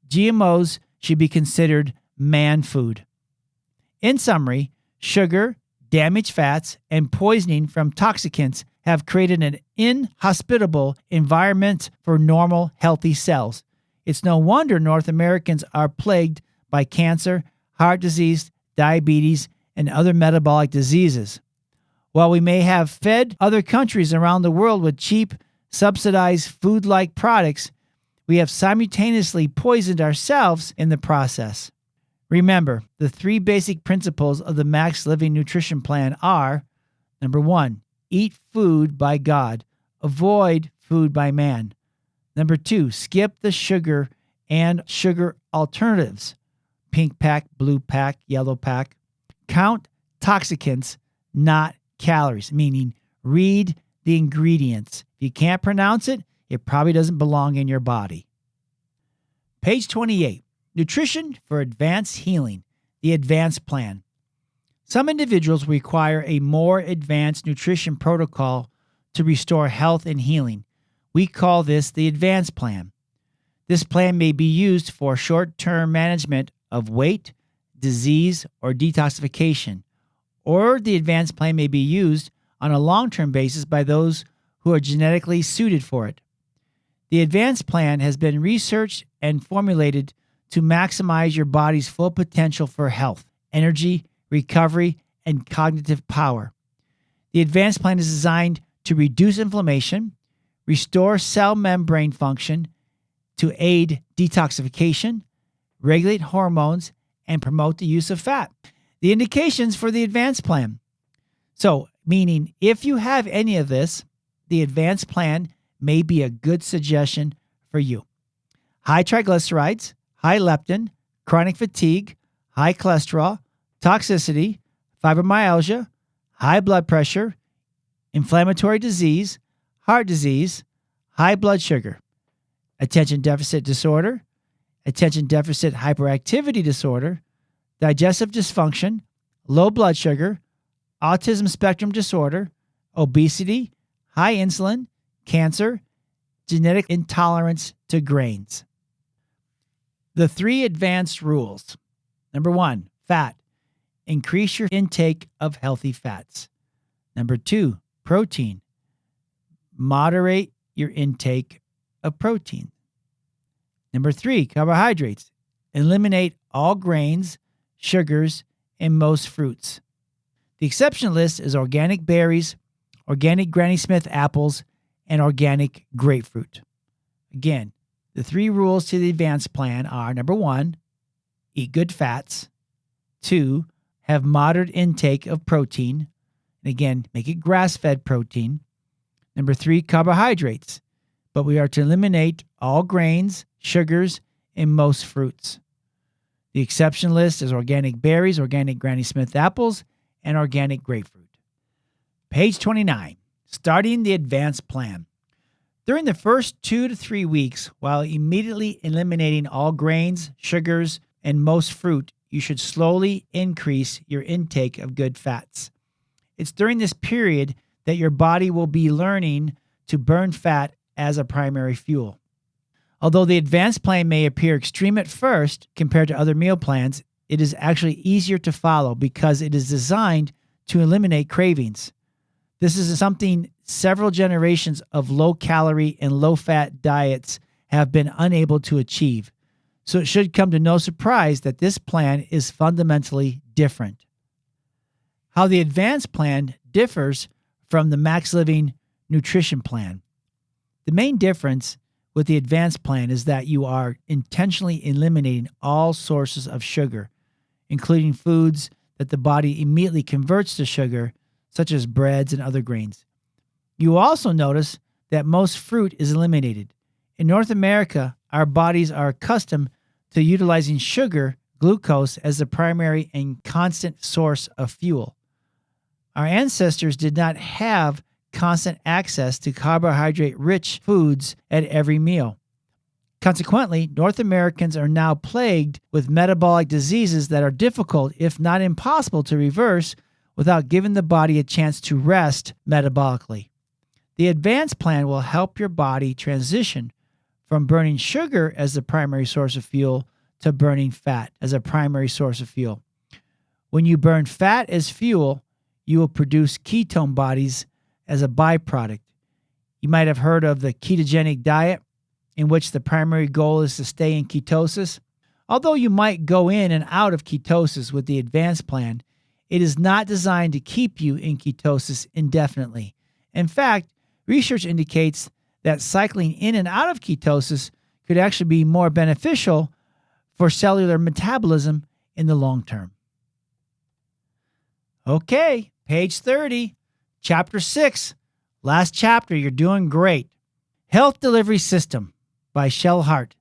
GMOs should be considered man food. In summary, sugar, damaged fats, and poisoning from toxicants have created an inhospitable environment for normal, healthy cells. It's no wonder North Americans are plagued by cancer, heart disease, diabetes, and other metabolic diseases. While we may have fed other countries around the world with cheap, subsidized food-like products, we have simultaneously poisoned ourselves in the process. Remember, the three basic principles of the MaxLiving Nutrition Plan are: number 1, eat food by God, avoid food by man. Number 2, skip the sugar and sugar alternatives, pink pack, blue pack, yellow pack. Count toxicants, not calories, meaning read the ingredients. If you can't pronounce it, it probably doesn't belong in your body. Page 28. Nutrition for Advanced Healing, the Advanced Plan. Some individuals require a more advanced nutrition protocol to restore health and healing. We call this the Advanced Plan. This plan may be used for short-term management of weight, disease, or detoxification, or the Advanced Plan may be used on a long-term basis by those who are genetically suited for it. The Advanced Plan has been researched and formulated to maximize your body's full potential for health, energy, recovery, and cognitive power. The Advanced Plan is designed to reduce inflammation, restore cell membrane function, to aid detoxification, regulate hormones, and promote the use of fat. The indications for the Advanced Plan. So, meaning if you have any of this, the Advanced Plan may be a good suggestion for you. High triglycerides, high leptin, chronic fatigue, high cholesterol, toxicity, fibromyalgia, high blood pressure, inflammatory disease, heart disease, high blood sugar, attention deficit disorder, attention deficit hyperactivity disorder, digestive dysfunction, low blood sugar, autism spectrum disorder, obesity, high insulin, cancer, genetic intolerance to grains. The 3 advanced rules. Number 1, fat. Increase your intake of healthy fats. Number 2, protein. Moderate your intake of protein. Number 3, carbohydrates. Eliminate all grains, sugars, and most fruits. The exception list is organic berries, organic Granny Smith apples, and organic grapefruit. Again, the 3 rules to the advanced plan are: number 1, eat good fats. 2, have moderate intake of protein. And again, make it grass-fed protein. Number 3, carbohydrates. But we are to eliminate all grains, sugars, and most fruits. The exception list is organic berries, organic Granny Smith apples, and organic grapefruit. Page 29, starting the advanced plan. During the first 2 to 3 weeks, while immediately eliminating all grains, sugars, and most fruit, you should slowly increase your intake of good fats. It's during this period that your body will be learning to burn fat as a primary fuel. Although the advanced plan may appear extreme at first compared to other meal plans, it is actually easier to follow because it is designed to eliminate cravings. This is something several generations of low-calorie and low-fat diets have been unable to achieve. So it should come to no surprise that this plan is fundamentally different. How the advanced plan differs from the MaxLiving nutrition plan. The main difference with the advanced plan is that you are intentionally eliminating all sources of sugar, including foods that the body immediately converts to sugar, such as breads and other grains. You will also notice that most fruit is eliminated. In North America, our bodies are accustomed to utilizing sugar, glucose, as the primary and constant source of fuel. Our ancestors did not have constant access to carbohydrate-rich foods at every meal. Consequently, North Americans are now plagued with metabolic diseases that are difficult, if not impossible, to reverse without giving the body a chance to rest metabolically. The advanced plan will help your body transition from burning sugar as the primary source of fuel to burning fat as a primary source of fuel. When you burn fat as fuel, you will produce ketone bodies as a byproduct. You might have heard of the ketogenic diet, in which the primary goal is to stay in ketosis. Although you might go in and out of ketosis with the advanced plan, it is not designed to keep you in ketosis indefinitely. In fact, research indicates that cycling in and out of ketosis could actually be more beneficial for cellular metabolism in the long term. Okay, page 30, chapter 6, last chapter. You're doing great. Health Delivery System by Shell Hart.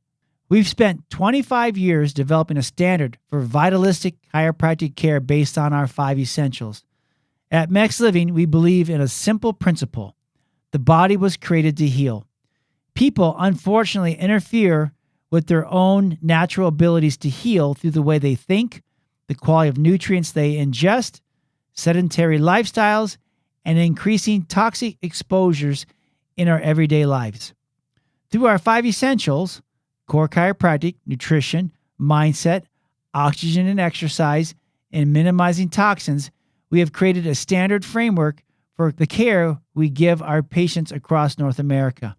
We've spent 25 years developing a standard for vitalistic chiropractic care based on our 5 essentials. At MaxLiving, we believe in a simple principle. The body was created to heal. People, unfortunately, interfere with their own natural abilities to heal through the way they think, the quality of nutrients they ingest, sedentary lifestyles, and increasing toxic exposures in our everyday lives. Through our 5 essentials, core chiropractic, nutrition, mindset, oxygen and exercise, and minimizing toxins, we have created a standard framework for the care we give our patients across North America.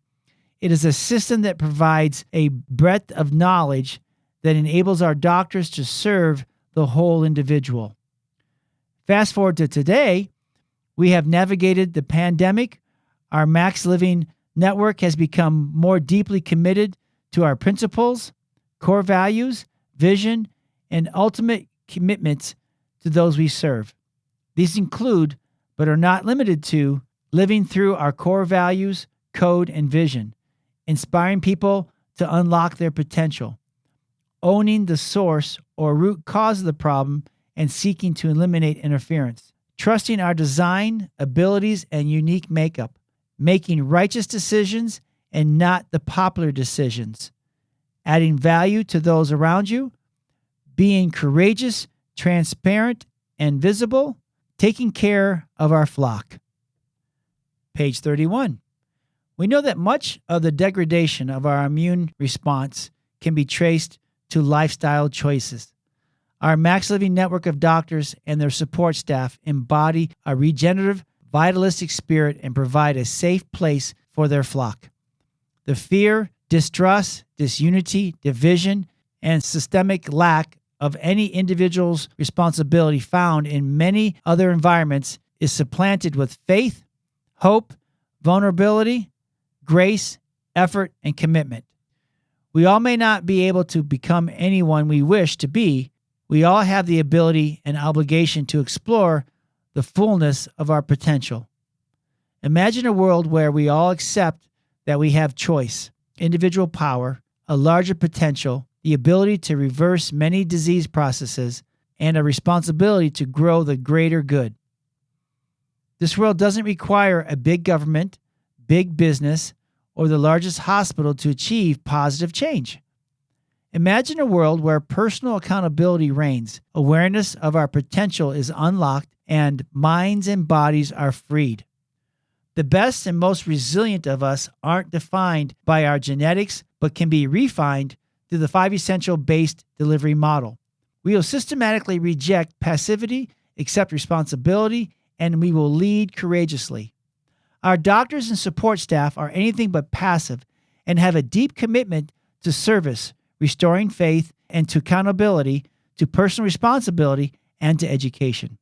It is a system that provides a breadth of knowledge that enables our doctors to serve the whole individual. Fast forward to today, we have navigated the pandemic. Our MaxLiving network has become more deeply committed to our principles, core values, vision, and ultimate commitments to those we serve. These include, but are not limited to, living through our core values, code, and vision, inspiring people to unlock their potential, owning the source or root cause of the problem and seeking to eliminate interference, trusting our design, abilities, and unique makeup, making righteous decisions and not the popular decisions, adding value to those around you, being courageous, transparent, and visible, taking care of our flock. Page 31. We know that much of the degradation of our immune response can be traced to lifestyle choices. Our MaxLiving network of doctors and their support staff embody a regenerative, vitalistic spirit and provide a safe place for their flock. The fear, distrust, disunity, division, and systemic lack of any individual's responsibility found in many other environments is supplanted with faith, hope, vulnerability, grace, effort, and commitment. We all may not be able to become anyone we wish to be. We all have the ability and obligation to explore the fullness of our potential. Imagine a world where we all accept that we have choice, individual power, a larger potential, the ability to reverse many disease processes, and a responsibility to grow the greater good. This world doesn't require a big government, big business, or the largest hospital to achieve positive change. Imagine a world where personal accountability reigns, awareness of our potential is unlocked, and minds and bodies are freed. The best and most resilient of us aren't defined by our genetics, but can be refined through the 5 essential based delivery model. We will systematically reject passivity, accept responsibility, and we will lead courageously. Our doctors and support staff are anything but passive and have a deep commitment to service, restoring faith, and to accountability, to personal responsibility, and to education.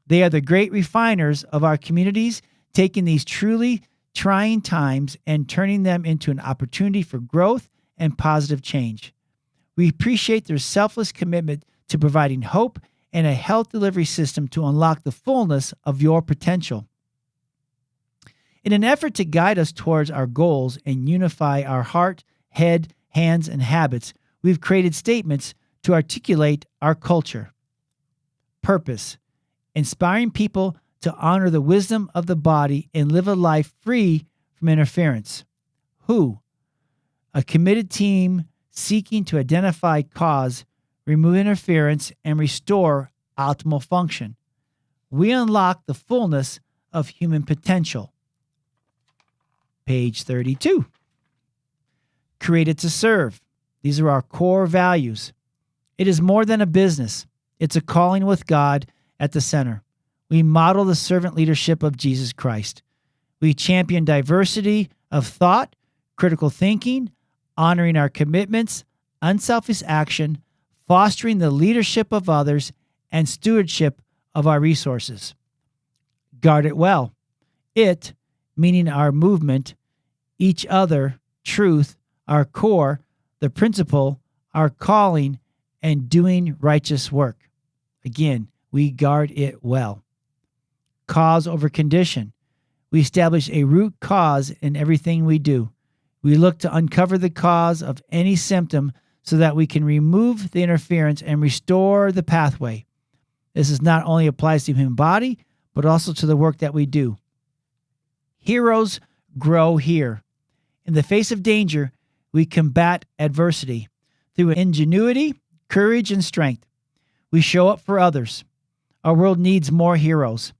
They are the great refiners of our communities, taking these truly trying times and turning them into an opportunity for growth and positive change. We appreciate their selfless commitment to providing hope and a health delivery system to unlock the fullness of your potential. In an effort to guide us towards our goals and unify our heart, head, hands, and habits, we've created statements to articulate our culture. Purpose: inspiring people to honor the wisdom of the body and live a life free from interference. Who? A committed team seeking to identify cause, remove interference, and restore optimal function. We unlock the fullness of human potential. Page 32. Created to serve. These are our core values. It is more than a business. It's a calling with God at the center. We model the servant leadership of Jesus Christ. We champion diversity of thought, critical thinking, honoring our commitments, unselfish action, fostering the leadership of others, and stewardship of our resources. Guard it well. It, meaning our movement, each other, truth, our core, the principle, our calling, and doing righteous work. Again, we guard it well. Cause over condition. We establish a root cause in everything we do. We look to uncover the cause of any symptom so that we can remove the interference and restore the pathway. This not only applies to the human body, but also to the work that we do. Heroes grow here. In the face of danger, we combat adversity through ingenuity, courage, and strength. We show up for others. Our world needs more heroes.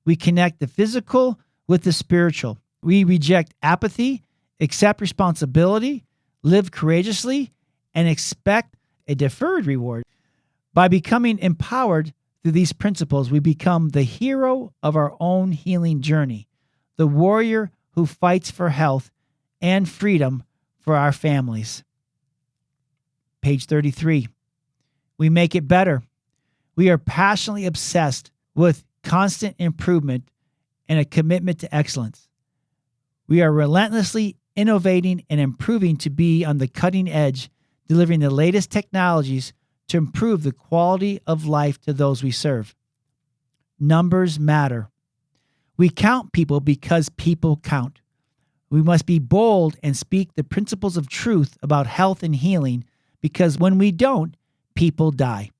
We connect the physical with the spiritual. We reject apathy, accept responsibility, live courageously, and expect a deferred reward. By becoming empowered through these principles, we become the hero of our own healing journey, the warrior who fights for health and freedom for our families. Page 33. We make it better. We are passionately obsessed with constant improvement and a commitment to excellence. We are relentlessly innovating and improving to be on the cutting edge, delivering the latest technologies to improve the quality of life to those we serve. Numbers matter. We count people because people count. We must be bold and speak the principles of truth about health and healing, because when we don't, people die.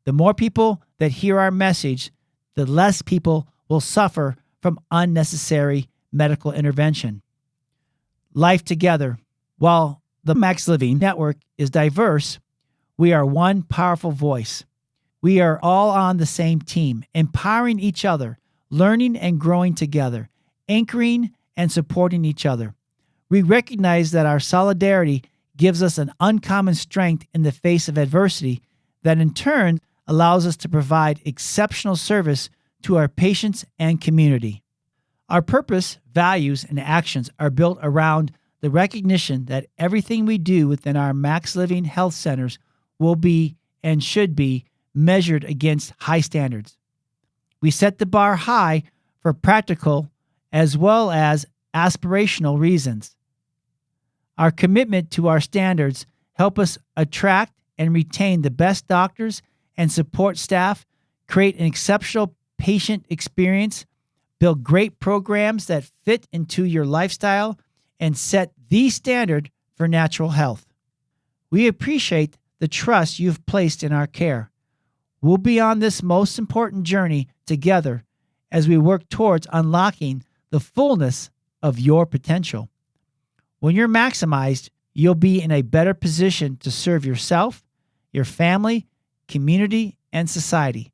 The more people that hear our message, the less people will suffer from unnecessary medical intervention. Life together. While the MaxLiving network is diverse, we are one powerful voice. We are all on the same team, empowering each other, learning and growing together, anchoring and supporting each other. We recognize that our solidarity gives us an uncommon strength in the face of adversity that in turn allows us to provide exceptional service to our patients and community. Our purpose, values, and actions are built around the recognition that everything we do within our MaxLiving Health Centers will be and should be measured against high standards. We set the bar high for practical as well as aspirational reasons. Our commitment to our standards help us attract and retain the best doctors and support staff, create an exceptional patient experience, build great programs that fit into your lifestyle, and set the standard for natural health. We appreciate the trust you've placed in our care. We'll be on this most important journey together as we work towards unlocking the fullness of your potential. When you're maximized, you'll be in a better position to serve yourself, your family, community, and society.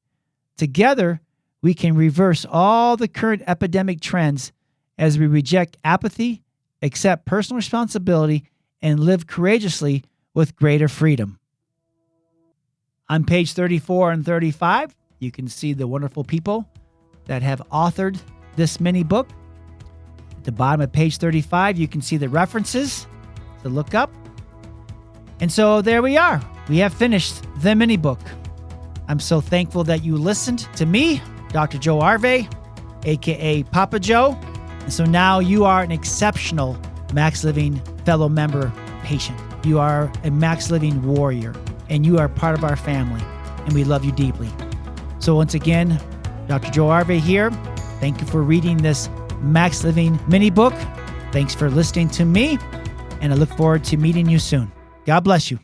Together, we can reverse all the current epidemic trends as we reject apathy, accept personal responsibility, and live courageously with greater freedom. On page 34 and 35, you can see the wonderful people that have authored this mini book. At the bottom of page 35, you can see the references to look up. And so there we are. We have finished the mini book. I'm so thankful that you listened to me, Dr. Joe Arvay, aka Papa Joe. And so now you are an exceptional MaxLiving fellow member patient. You are a MaxLiving warrior, and you are part of our family, and we love you deeply. So once again, Dr. Joe Arvay here. Thank you for reading this MaxLiving mini book. Thanks for listening to me, and I look forward to meeting you soon. God bless you.